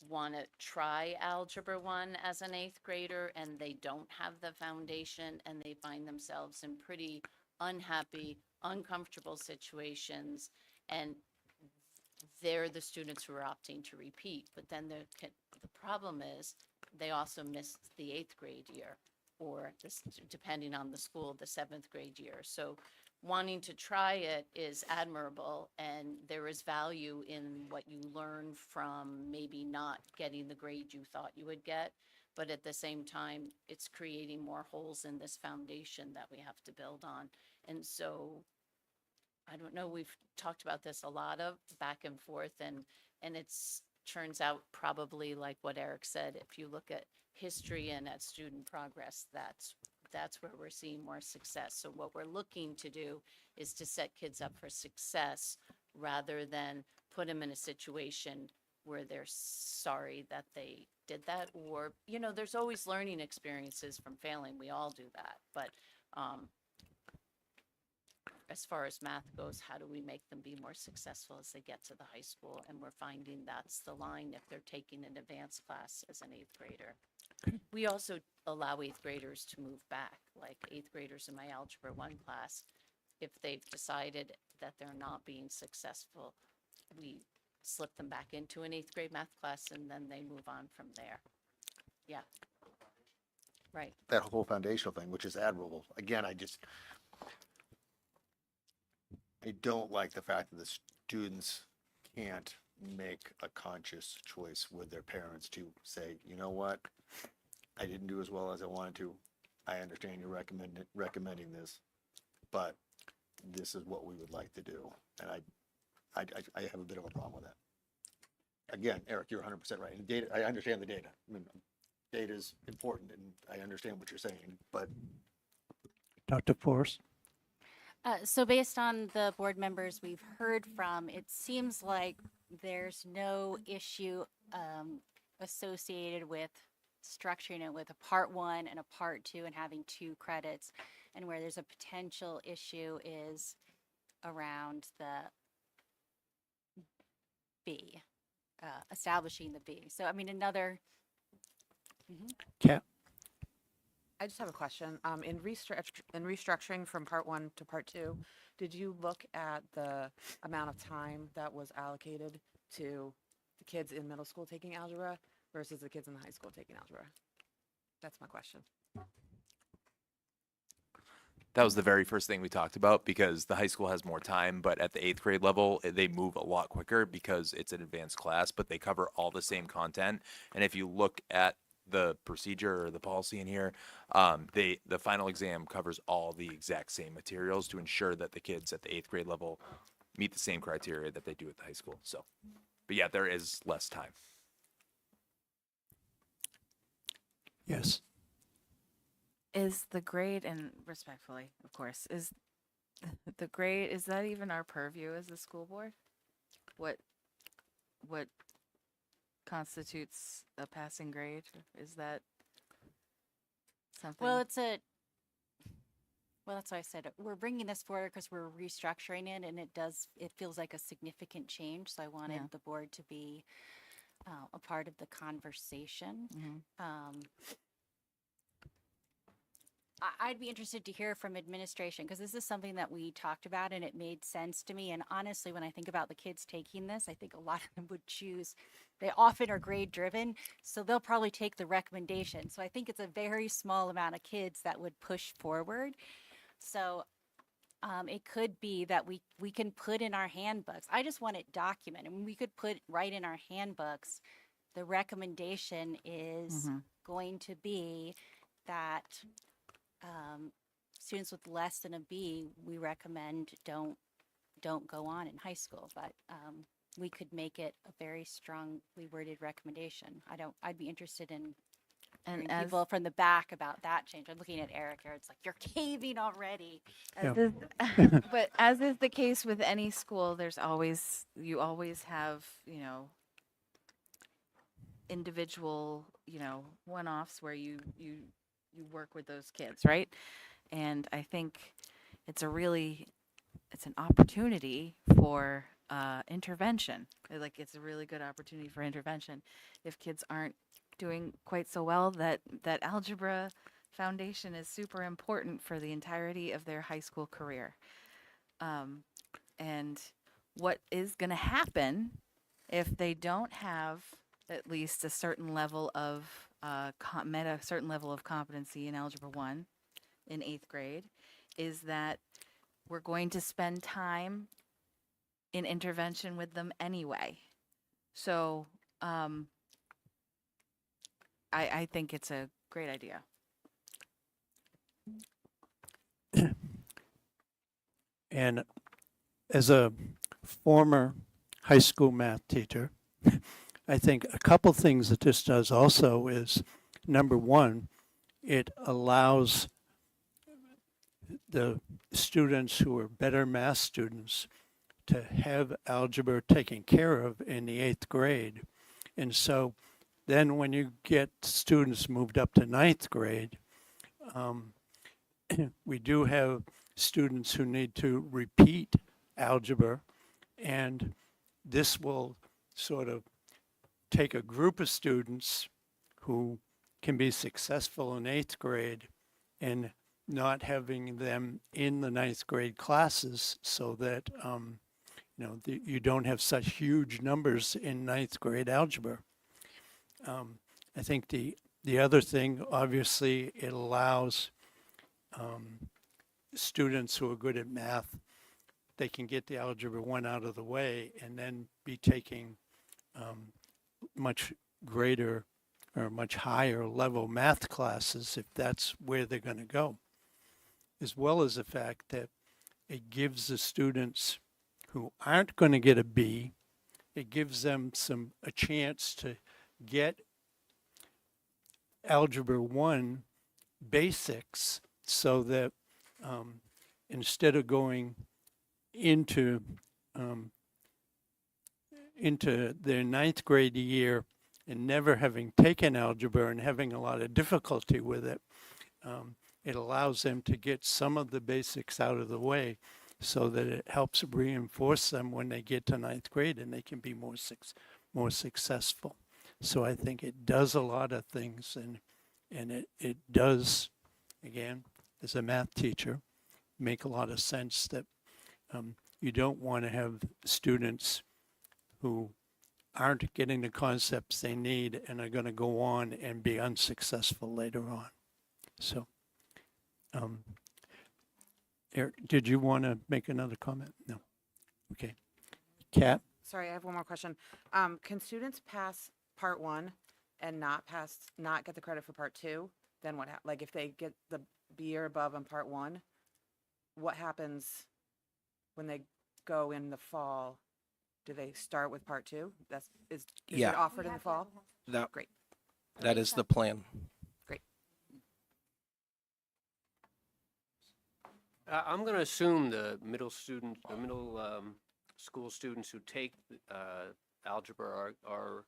want to try Algebra 1 as an 8th grader and they don't have the foundation and they find themselves in pretty unhappy, uncomfortable situations, and they're the students who are opting to repeat. But then the problem is they also missed the 8th grade year, or this, depending on the school, the 7th grade year. So wanting to try it is admirable, and there is value in what you learn from maybe not getting the grade you thought you would get. But at the same time, it's creating more holes in this foundation that we have to build on. And so, I don't know, we've talked about this a lot of back and forth, and it's turns out probably like what Eric said, if you look at history and at student progress, that's where we're seeing more success. So what we're looking to do is to set kids up for success rather than put them in a situation where they're sorry that they did that. Or, you know, there's always learning experiences from failing. We all do that. But as far as math goes, how do we make them be more successful as they get to the high school? And we're finding that's the line if they're taking an advanced class as an 8th grader. We also allow 8th graders to move back, like 8th graders in my Algebra 1 class. If they've decided that they're not being successful, we slip them back into an 8th grade math class and then they move on from there. Yeah. Right. That whole foundational thing, which is admirable. Again, I don't like the fact that the students can't make a conscious choice with their parents to say, you know what, I didn't do as well as I wanted to. I understand you're recommending this, but this is what we would like to do. And I have a bit of a problem with that. Again, Eric, you're 100% right. And data, I understand the data. I mean, data is important, and I understand what you're saying, but. Dr. Forrest? So based on the board members we've heard from, it seems like there's no issue associated with structuring it with a part 1 and a part 2 and having 2 credits. and where there's a potential issue is around the B, establishing the B. So, I mean, another. Cap, I just have a question. In restructuring from part 1 to part 2, did you look at the amount of time that was allocated to the kids in middle school taking algebra versus the kids in the high school taking algebra? That's my question. That was the very first thing we talked about because the high school has more time, but at the 8th grade level, they move a lot quicker because it's an advanced class, but they cover all the same content. And if you look at the procedure or the policy in here, the final exam covers all the exact same materials to ensure that the kids at the 8th grade level meet the same criteria that they do at the high school. So, but yeah, there is less time. yes. Is the grade, and respectfully, of course, is the grade, is that even our purview as a school board? What constitutes a passing grade? Is that something? Well, that's why I said we're bringing this forward because we're restructuring it, and it feels like a significant change. So I wanted Yeah. the board to be a part of the conversation. I'd be interested to hear from administration because this is something that we talked about and it made sense to me. And honestly, when I think about the kids taking this, I think a lot of them would choose, they often are grade driven, so they'll probably take the recommendation. So I think it's a very small amount of kids that would push forward. So it could be that we can put in our handbooks. I just want it documented. And we could put right in our handbooks, the recommendation is going to be that students with less than a B, we recommend don't go on in high school, but we could make it a very strongly worded recommendation. I'd be interested in And hearing as people from the back about that change. I'm looking at Eric here. It's like, you're caving already. As is, but as is the case with any school, you always have, individual, one-offs where you work with those kids, right? And I think it's an opportunity for intervention. Like, it's a really good opportunity for intervention. If kids aren't doing quite so well, that algebra foundation is super important for the entirety of their high school career. And what is going to happen if they don't have at least a certain level of met a certain level of competency in Algebra 1 in 8th grade is that we're going to spend time in intervention with them anyway. So I think it's a great idea. And as a former high school math teacher, I think a couple things that this does also is, number one, it allows the students who are better math students to have algebra taken care of in the 8th grade. And so then when you get students moved up to 9th grade, we do have students who need to repeat algebra, and this will sort of take a group of students who can be successful in 8th grade and not having them in the 9th grade classes so that you don't have such huge numbers in 9th grade algebra. I think the other thing, obviously, it allows students who are good at math, they can get the Algebra 1 out of the way and then be taking much greater or much higher level math classes if that's where they're going to go, as well as the fact that it gives the students who aren't going to get a B, it gives them a chance to get Algebra 1 basics so that instead of going into their 9th grade year and never having taken algebra and having a lot of difficulty with it, it allows them to get some of the basics out of the way so that it helps reinforce them when they get to ninth grade and they can be more successful. So I think it does a lot of things, and it does, again, as a math teacher, make a lot of sense that you don't want to have students who aren't getting the concepts they need and are going to go on and be unsuccessful later on. So, Eric, did you want to make another comment? No. Okay. Kat? Sorry, I have one more question. Can students pass part one and not get the credit for part two? Then what, like if they get the B or above on part one, what happens when they go in the fall? Do they start with part two? Is Yeah. it offered in the fall? Great. That is the plan. Great. I'm going to assume the middle school students who take algebra are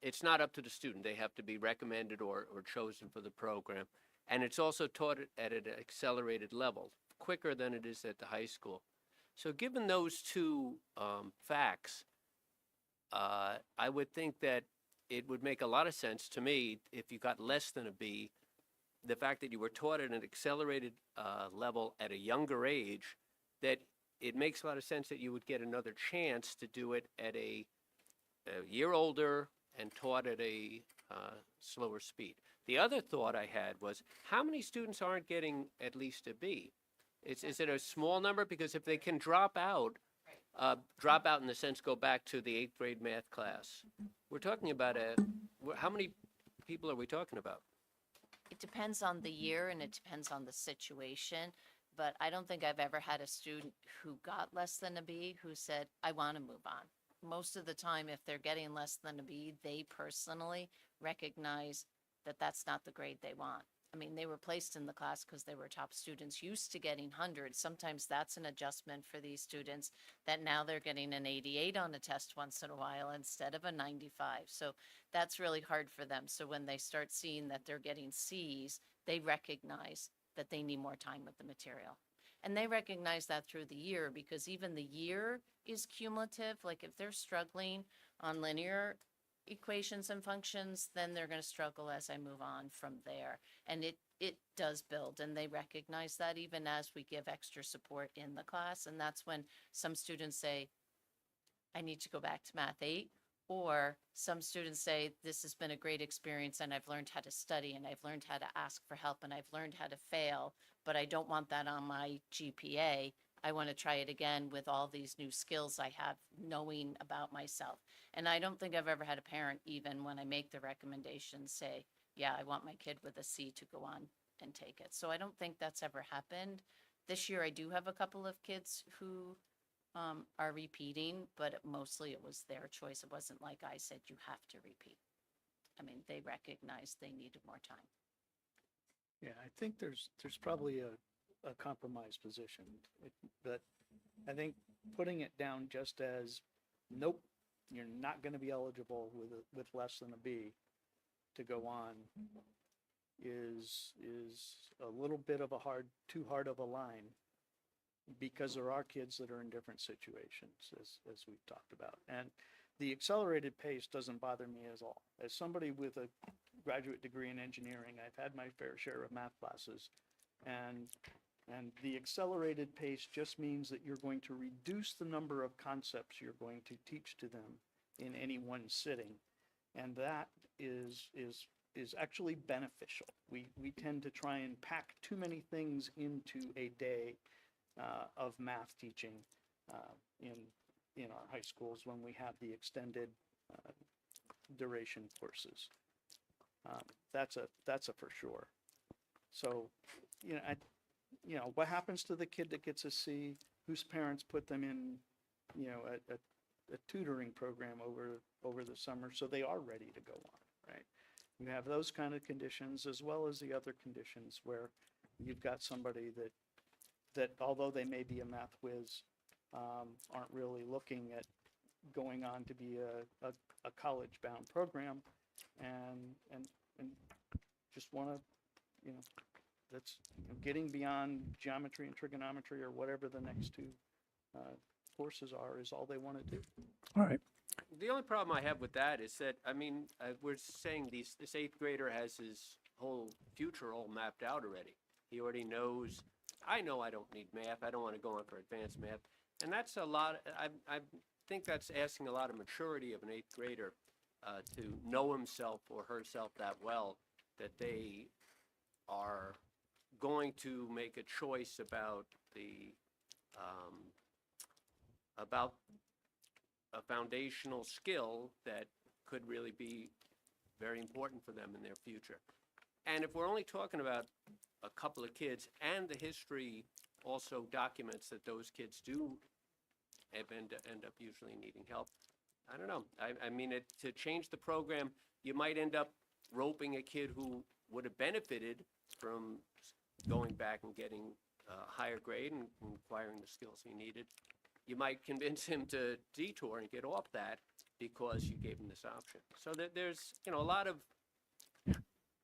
it's not up to the student. They have to be recommended or chosen for the program. And it's also taught at an accelerated level, quicker than it is at the high school. So given those two facts, I would think that it would make a lot of sense to me if you got less than a B, the fact that you were taught at an accelerated level at a younger age, that it makes a lot of sense that you would get another chance to do it at a year older and taught at a slower speed. The other thought I had was, how many students aren't getting at least a B? Is it a small number? Because if they can drop out in the sense go back to the 8th grade math class, we're talking about how many people are we talking about? It depends on the year and it depends on the situation, but I don't think I've ever had a student who got less than a B who said, I want to move on. Most of the time, if they're getting less than a B, they personally recognize that that's not the grade they want. I mean, they were placed in the class because they were top students, used to getting hundreds. Sometimes that's an adjustment for these students, that now they're getting an 88 on a test once in a while instead of a 95. So that's really hard for them. So when they start seeing that they're getting C's, they recognize that they need more time with the material. And they recognize that through the year, because even the year is cumulative. Like if they're struggling on linear equations and functions, then they're going to struggle as I move on from there. And it does build, and they recognize that even as we give extra support in the class. And that's when some students say, I need to go back to Math 8, or some students say, this has been a great experience and I've learned how to study and I've learned how to ask for help and I've learned how to fail, but I don't want that on my GPA. I want to try it again with all these new skills I have knowing about myself. And I don't think I've ever had a parent, even when I make the recommendation, say, yeah, I want my kid with a C to go on and take it. So I don't think that's ever happened. This year I do have a couple of kids who are repeating, but mostly it was their choice. It wasn't like I said, you have to repeat. I mean, they recognized they needed more time. Yeah, I think there's probably a compromise position. But I think putting it down just as, nope, you're not going to be eligible with less than a B to go on is a little bit of too hard of a line, because there are kids that are in different situations, as we've talked about. And the accelerated pace doesn't bother me at all. As somebody with a graduate degree in engineering, I've had my fair share of math classes, and the accelerated pace just means that you're going to reduce the number of concepts you're going to teach to them in any one sitting. And that is actually beneficial. We tend to try and pack too many things into a day of math teaching in our high schools when we have the extended duration courses. That's a for sure. So, what happens to the kid that gets a C, whose parents put them in, a tutoring program over the summer, so they are ready to go on, right? You have those kind of conditions, as well as the other conditions where you've got somebody that although they may be a math whiz, aren't really looking at going on to be a college-bound program, and just want to, that's getting beyond geometry and trigonometry or whatever the next two courses are is all they want to do. All right. The only problem I have with that is that, I mean, we're saying this eighth grader has his whole future all mapped out already. He already knows, I know I don't need math, I don't want to go on for advanced math. And that's a lot, I think that's asking a lot of maturity of an eighth grader to know himself or herself that well, that they are going to make a choice about about a foundational skill that could really be very important for them in their future. And if we're only talking about a couple of kids, and the history also documents that those kids do end up usually needing help, I don't know. I mean, to change the program, you might end up roping a kid who would have benefited from going back and getting a higher grade and acquiring the skills he needed. You might convince him to detour and get off that because you gave him this option. So there's, a lot of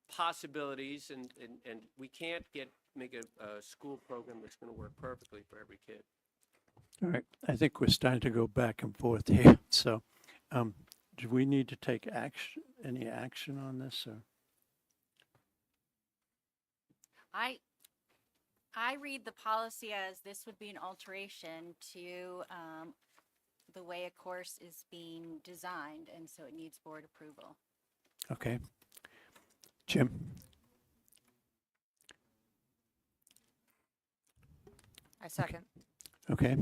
possibilities, and we can't make a school program that's going to work perfectly for every kid. All right. I think we're starting to go back and forth here. So, do we need to take any action on this, or? I read the policy as this would be an alteration to the way a course is being designed, and so it needs board approval. Okay. Jim? I second. Okay.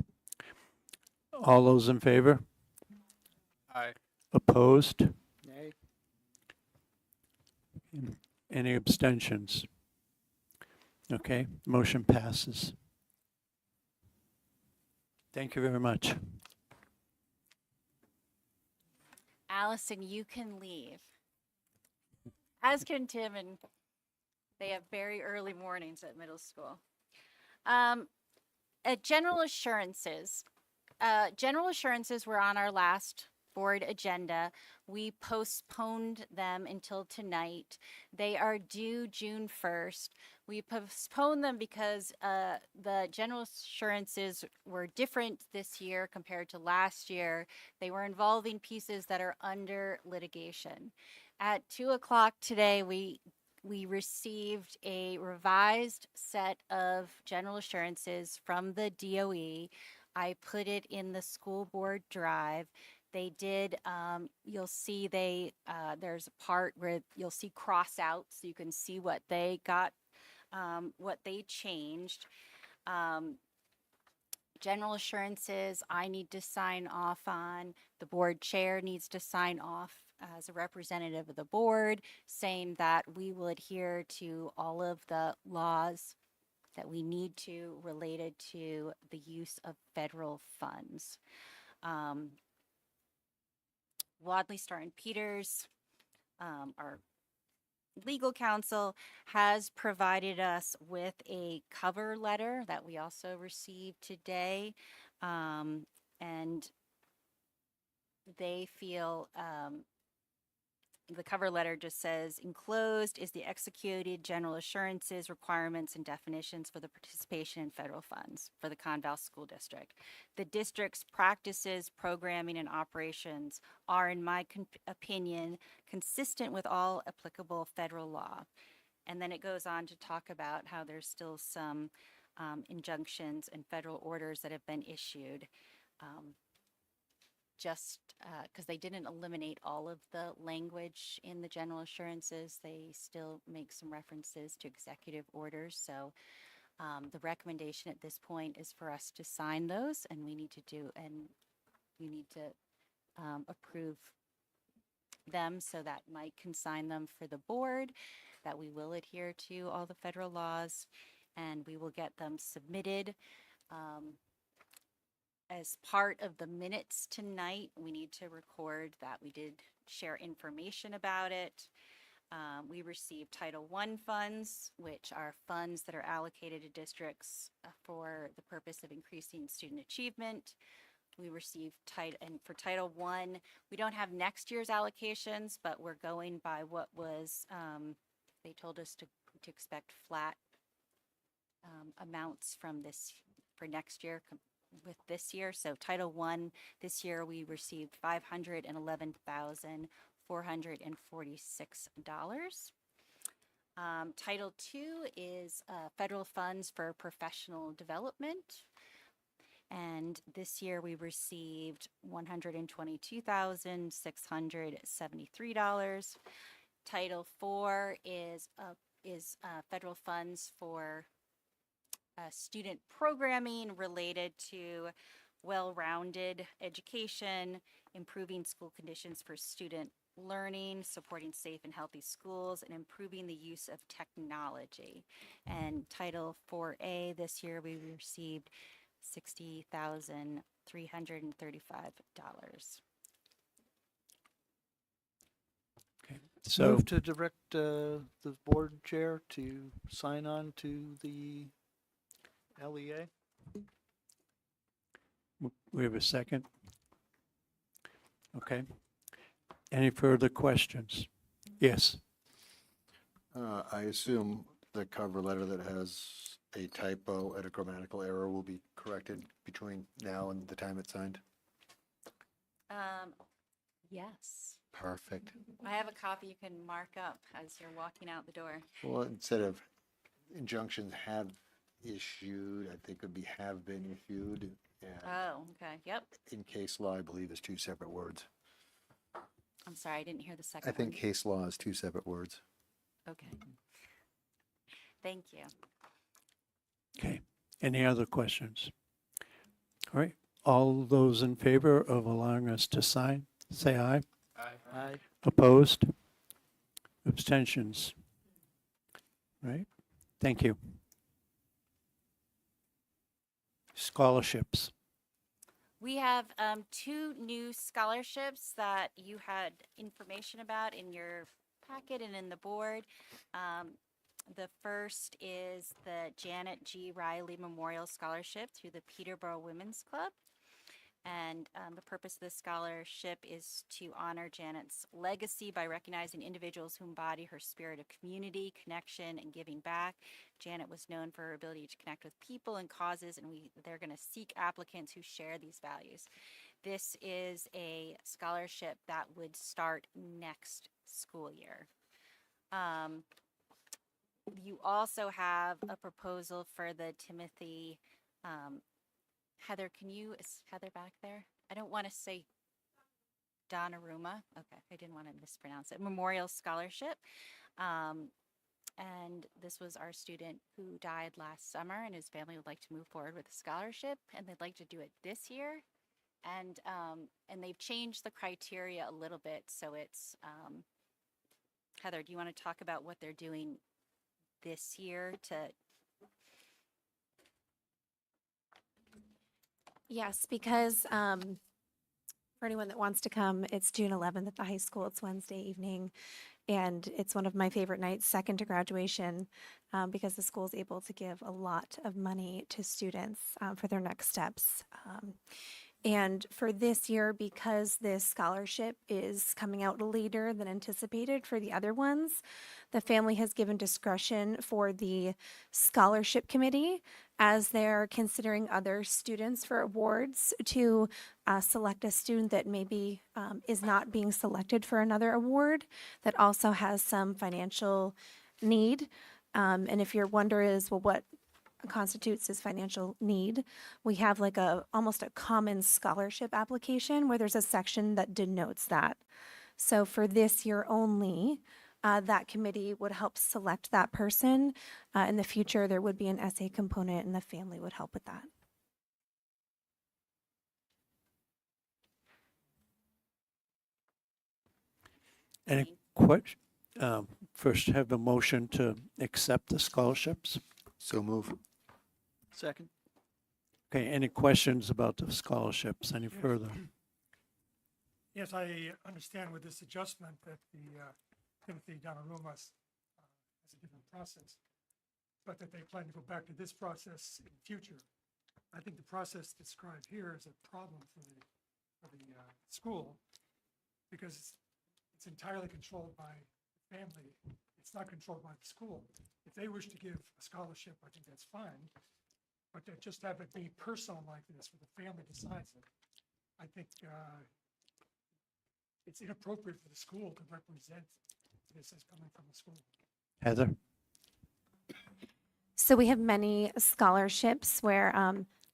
All those in favor? Aye. Opposed? Nay. Any abstentions? Okay, motion passes. Thank you very much. Allison, you can leave. As can Tim, and they have very early mornings at middle school. General assurances. General assurances were on our last board agenda. We postponed them until tonight. They are due June 1st. We postponed them because the general assurances were different this year compared to last year. They were involving pieces that are under litigation. At 2 o'clock today, we received a revised set of general assurances from the DOE. I put it in the school board drive. They did, you'll see there's a part where you'll see cross out so you can see what they got, what they changed. General assurances I need to sign off on. The board chair needs to sign off as a representative of the board, saying that we will adhere to all of the laws that we need to related to the use of federal funds. Wadley, Starr and Peters, our legal counsel, has provided us with a cover letter that we also received today. And they feel the cover letter just says, enclosed is the executed general assurances, requirements, and definitions for the participation in federal funds for the Conval School District. The district's practices, programming, and operations are, in my opinion, consistent with all applicable federal law. And then it goes on to talk about how there's still some injunctions and federal orders that have been issued. Just because they didn't eliminate all of the language in the general assurances, they still make some references to executive orders. So the recommendation at this point is for us to sign those, and we need to you need to approve them so that Mike can sign them for the board, that we will adhere to all the federal laws, and we will get them submitted. As part of the minutes tonight, we need to record that we did share information about it. We received Title I funds, which are funds that are allocated to districts for the purpose of increasing student achievement. we received and for Title I, we don't have next year's allocations, but we're going by what was, they told us to expect flat amounts from this, for next year with this year. So Title I, this year we received $511,446. Title II is federal funds for professional development. And this year we received $122,673. Title IV is federal funds for student programming related to well-rounded education, improving school conditions for student learning, supporting safe and healthy schools, and improving the use of technology. And Title 4A, this year we received $60,335. So Move to direct the board chair to sign on to the LEA. we have a second. Okay. Any further questions? Yes. I assume the cover letter that has a typo and a grammatical error will be corrected between now and the time it's signed? Yes. Perfect. I have a copy you can mark up as you're walking out the door. Well, instead of injunctions have issued, I think it would be have been issued. And Oh, okay. Yep. in case law, I believe, is two separate words. I'm sorry, I didn't hear the second I think one. case law is two separate words. Okay. Thank you. Okay. Any other questions? All right. All those in favor of allowing us to sign, say aye. Aye. Opposed? Abstentions? Right? Thank you. Scholarships. We have two new scholarships that you had information about in your packet and in the board. The first is the Janet G. Riley Memorial Scholarship through the Peterborough Women's Club. And the purpose of this scholarship is to honor Janet's legacy by recognizing individuals who embody her spirit of community, connection, and giving back. Janet was known for her ability to connect with people and causes, and they're going to seek applicants who share these values. This is a scholarship that would start next school year. You also have a proposal for the Timothy, Heather, is Heather back there? I don't want to say Donnarumma. Okay, I didn't want to mispronounce it. Memorial Scholarship. And this was our student who died last summer, and his family would like to move forward with a scholarship, and they'd like to do it this year. And they've changed the criteria a little bit, so it's, Heather, do you want to talk about what they're doing this year to? Yes, because for anyone that wants to come, it's June 11th at the high school. It's Wednesday evening. And it's one of my favorite nights, second to graduation, because the school is able to give a lot of money to students for their next steps. And for this year, because this scholarship is coming out later than anticipated for the other ones, the family has given discretion for the scholarship committee as they're considering other students for awards to select a student that maybe is not being selected for another award that also has some financial need. And if your wonder is, well, what constitutes this financial need, we have like almost a common scholarship application where there's a section that denotes that. So for this year only, that committee would help select that person. In the future, there would be an essay component and the family would help with that. Any question? First, have a motion to accept the scholarships. So move. Second. Okay, any questions about the scholarships? Any further? Yes, I understand with this adjustment that the Timothy Donnarumma has a different process, but that they plan to go back to this process in the future. I think the process described here is a problem for the school because it's entirely controlled by the family. It's not controlled by the school. If they wish to give a scholarship, I think that's fine. But to just have it be personal like this, where the family decides it, I think it's inappropriate for the school to represent this as coming from the school. Heather? So we have many scholarships where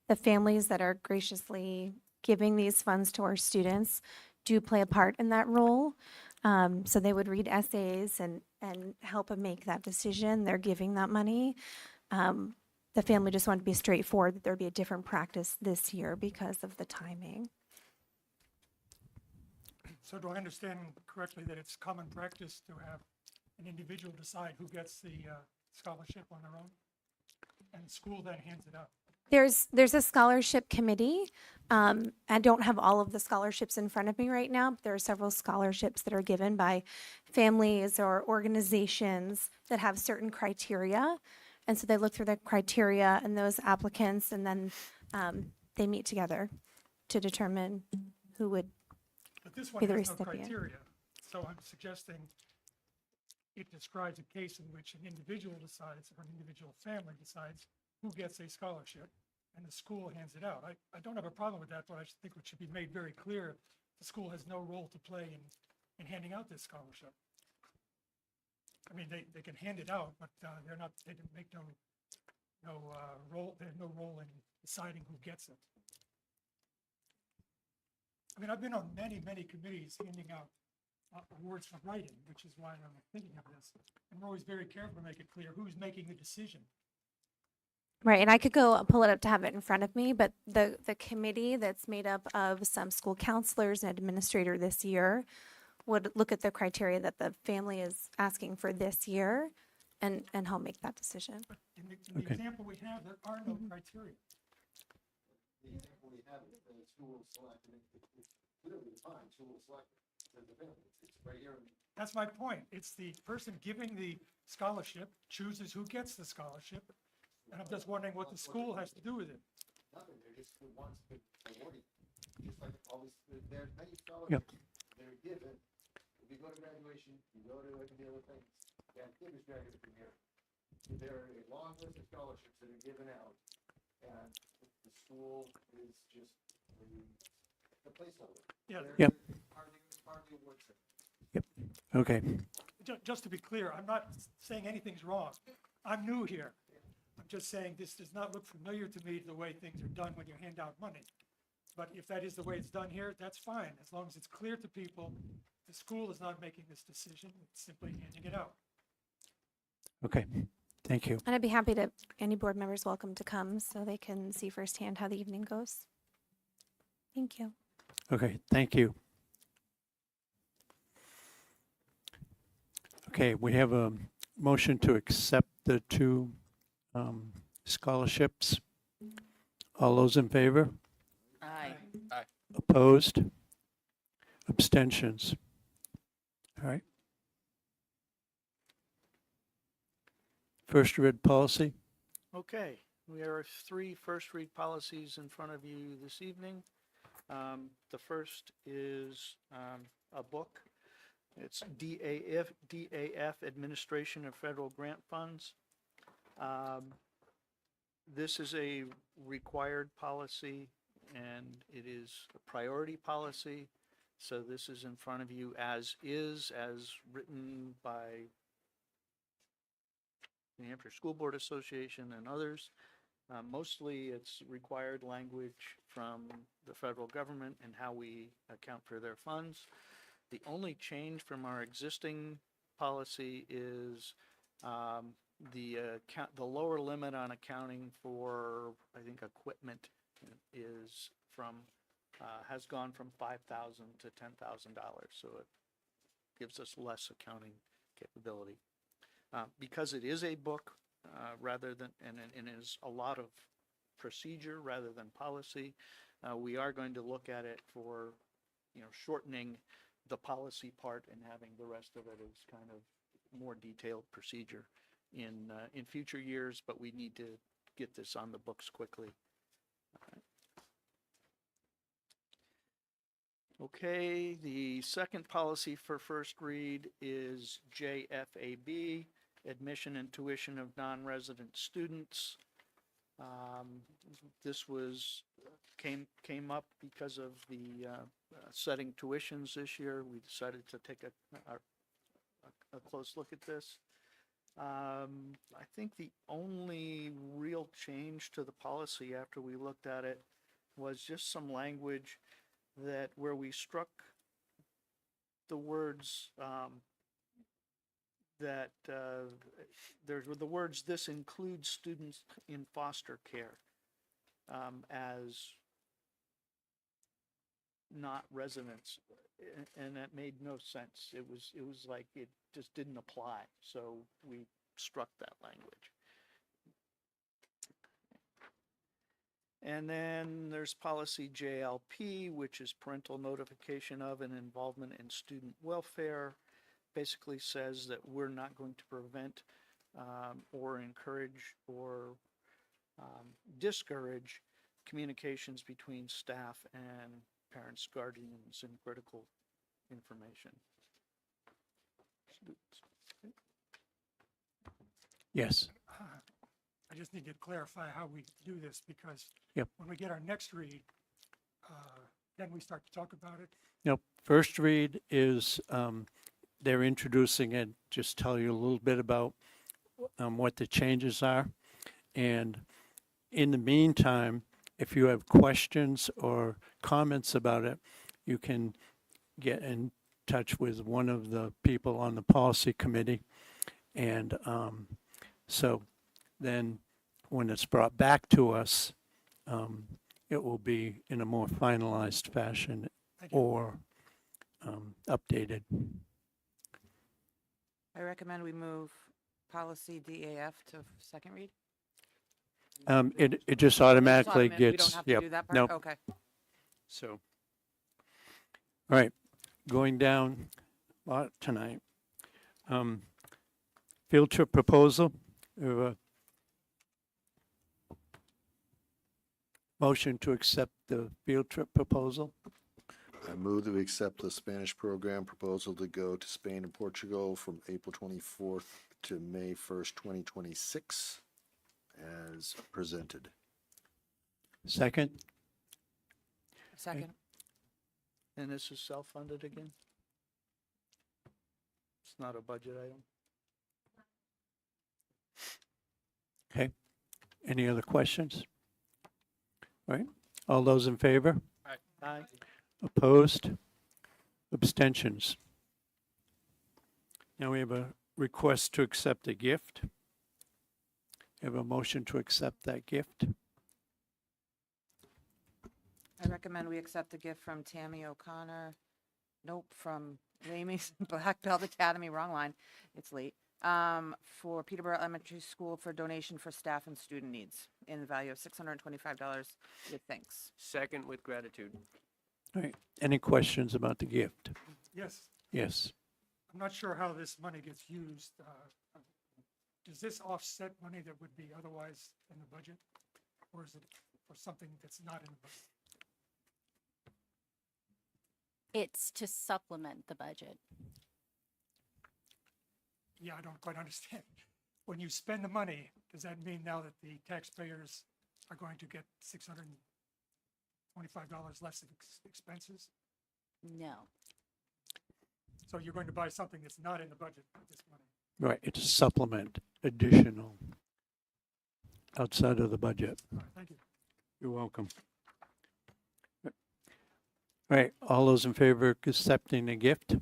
the families that are graciously giving these funds to our students do play a part in that role. So they would read essays and help them make that decision. They're giving that money. The family just wanted to be straightforward that there'd be a different practice this year because of the timing. So do I understand correctly that it's common practice to have an individual decide who gets the scholarship on their own? And the school then hands it out? There's a scholarship committee. I don't have all of the scholarships in front of me right now, but there are several scholarships that are given by families or organizations that have certain criteria. And so they look through the criteria and those applicants, and then they meet together to determine who would But this one be the has no recipient. criteria. So I'm suggesting it describes a case in which an individual decides, or an individual family decides who gets a scholarship, and the school hands it out. I don't have a problem with that, but I just think it should be made very clear the school has no role to play in handing out this scholarship. I mean, they can hand it out, but they didn't make no role, they have no role in deciding who gets it. I mean, I've been on many committees handing out awards for writing, which is why I'm thinking of this. And we're always very careful to make it clear who's making the decision. Right, and I could go pull it up to have it in front of me, but the committee that's made up of some school counselors and administrator this year would look at the criteria that the family is asking for this year and help make that decision. But in the Okay. example we have, there are no criteria. The example we have is the school selected, it's clearly defined, school selected, says the family, it's right here. That's my point. It's the person giving the scholarship chooses who gets the scholarship. And I'm just wondering what the school has to do with it. Nothing, they're just the ones that awarding, just like always, there's many Yep. scholarships that are given. If you go to graduation, you go to the other things, and English graduates from here. There are a long list of scholarships that are given out, and the school is just the placeholder. Yeah. Yep. Part of the award ceremony. Yep. Okay. Just to be clear, I'm not saying anything's wrong. I'm new here. I'm just saying this does not look familiar to me, the way things are done when you hand out money. But if that is the way it's done here, that's fine, as long as it's clear to people, the school is not making this decision, it's simply handing it out. Okay. Thank you. And I'd be happy to, any board members welcome to come so they can see firsthand how the evening goes. Thank you. Okay. Thank you. Okay. We have a motion to accept the two scholarships. All those in favor? Aye. Opposed? Abstentions? All right. First read policy. Okay, we have three first read policies in front of you this evening. The first is a book. It's DAF Administration of Federal Grant Funds. This is a required policy and it is a priority policy. So this is in front of you as written by New Hampshire School Board Association and others. Mostly it's required language from the federal government and how we account for their funds. The only change from our existing policy is the lower limit on accounting for, I think, equipment is has gone from $5,000 to $10,000. So it gives us less accounting capability. Because it is a book rather than, and it is a lot of procedure rather than policy, we are going to look at it for, shortening the policy part and having the rest of it as kind of more detailed procedure in future years, but we need to get this on the books quickly. Okay, the second policy for first read is JFAB, admission and tuition of non-resident students. This was, came up because of the setting tuitions this year. We decided to take a close look at this. I think the only real change to the policy after we looked at it was just some language that where we struck the words that there were the words, "This includes students in foster care," as not residents, and that made no sense. It was like it just didn't apply, so we struck that language. And then there's policy JLP, which is parental notification of and involvement in student welfare. Basically says that we're not going to prevent or encourage or discourage communications between staff and parents, guardians, and critical information. Yes. I just need to clarify how we do this because Yep. when we get our next read, then we start to talk about it. Nope. First read is they're introducing it, just tell you a little bit about what the changes are. And in the meantime, if you have questions or comments about it, you can get in touch with one of the people on the policy committee. And so then when it's brought back to us, it will be in a more finalized fashion or updated. I recommend we move policy DAF to second read. It just automatically We don't gets, have to yep, do that part? nope. Okay. So, all right, going down a lot tonight. Field trip proposal. We have a motion to accept the field trip proposal. I move that we accept the Spanish program proposal to go to Spain and Portugal from April 24th to May 1st, 2026 as presented. Second. Second. And this is self-funded again? It's not a budget item? Okay. Any other questions? All right. All those in favor? Aye. Opposed? Abstentions? Now we have a request to accept a gift. We have a motion to accept that gift. I recommend we accept the gift from Tammy O'Connor. Nope, from Ramey's Black Belt Academy, wrong line. It's late. For Peterborough Elementary School for donation for staff and student needs in the value of $625 with thanks. Second with gratitude. All right. Any questions about the gift? Yes, Yes. I'm not sure how this money gets used. Does this offset money that would be otherwise in the budget? Or is it for something that's not in the budget? It's to supplement the budget. Yeah, I don't quite understand. When you spend the money, does that mean now that the taxpayers are going to get $625 less in expenses? No. So you're going to buy something that's not in the budget with this money? Right. It's a supplement, additional, outside of the budget. All right, thank you. You're welcome. All right. All those in favor of accepting the gift?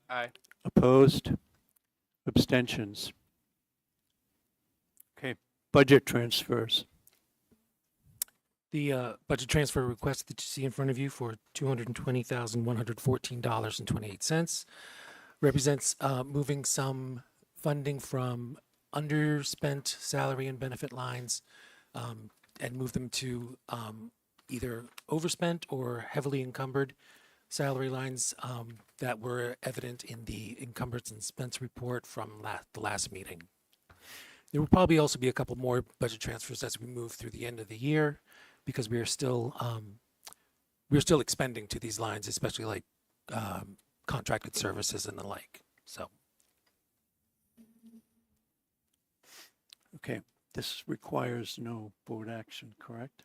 Aye. Opposed? Abstentions? Okay. Budget transfers. The budget transfer request that you see in front of you for $220,114.28 represents moving some funding from underspent salary and benefit lines and move them to either overspent or heavily encumbered salary lines that were evident in the encumbrance and expense report from the last meeting. There will probably also be a couple more budget transfers as we move through the end of the year, because we are still we're still expending to these lines, especially like contracted services and the like. So Okay, this requires no board action, correct?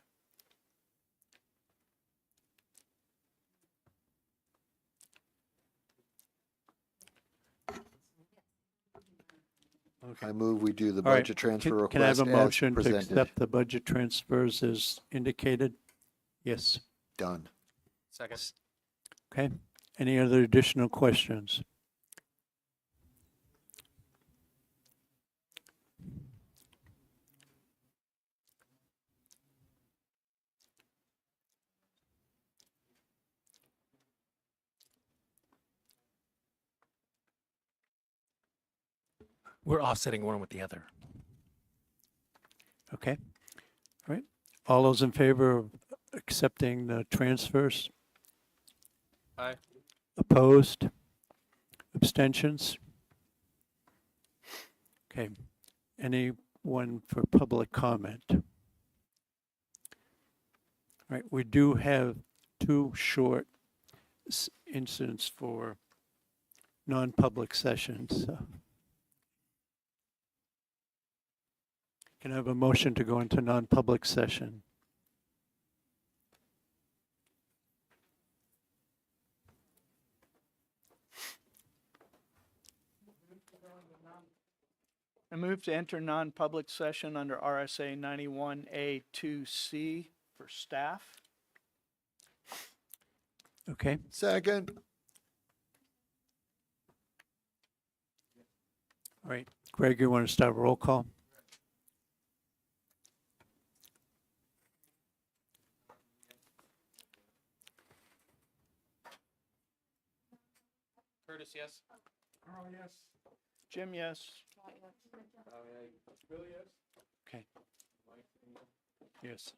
Okay. I move we do the All right, budget transfer can- request Can I have a as motion to presented. accept the budget transfers as indicated? Yes, Done. Second. okay. Any other additional questions? we're offsetting one with the other. Okay, all right. All those in favor of accepting the transfers? Aye. Opposed? Abstentions? Okay. Anyone for public comment? All right, we do have two short incidents for non-public sessions. Can I have a motion to go into non-public session? I move to enter non-public session under RSA 91A2C for staff. Okay, Second. all right. Greg, you want to start a roll call? Curtis, yes. Carl, yes. Jim, yes. Okay. Yes.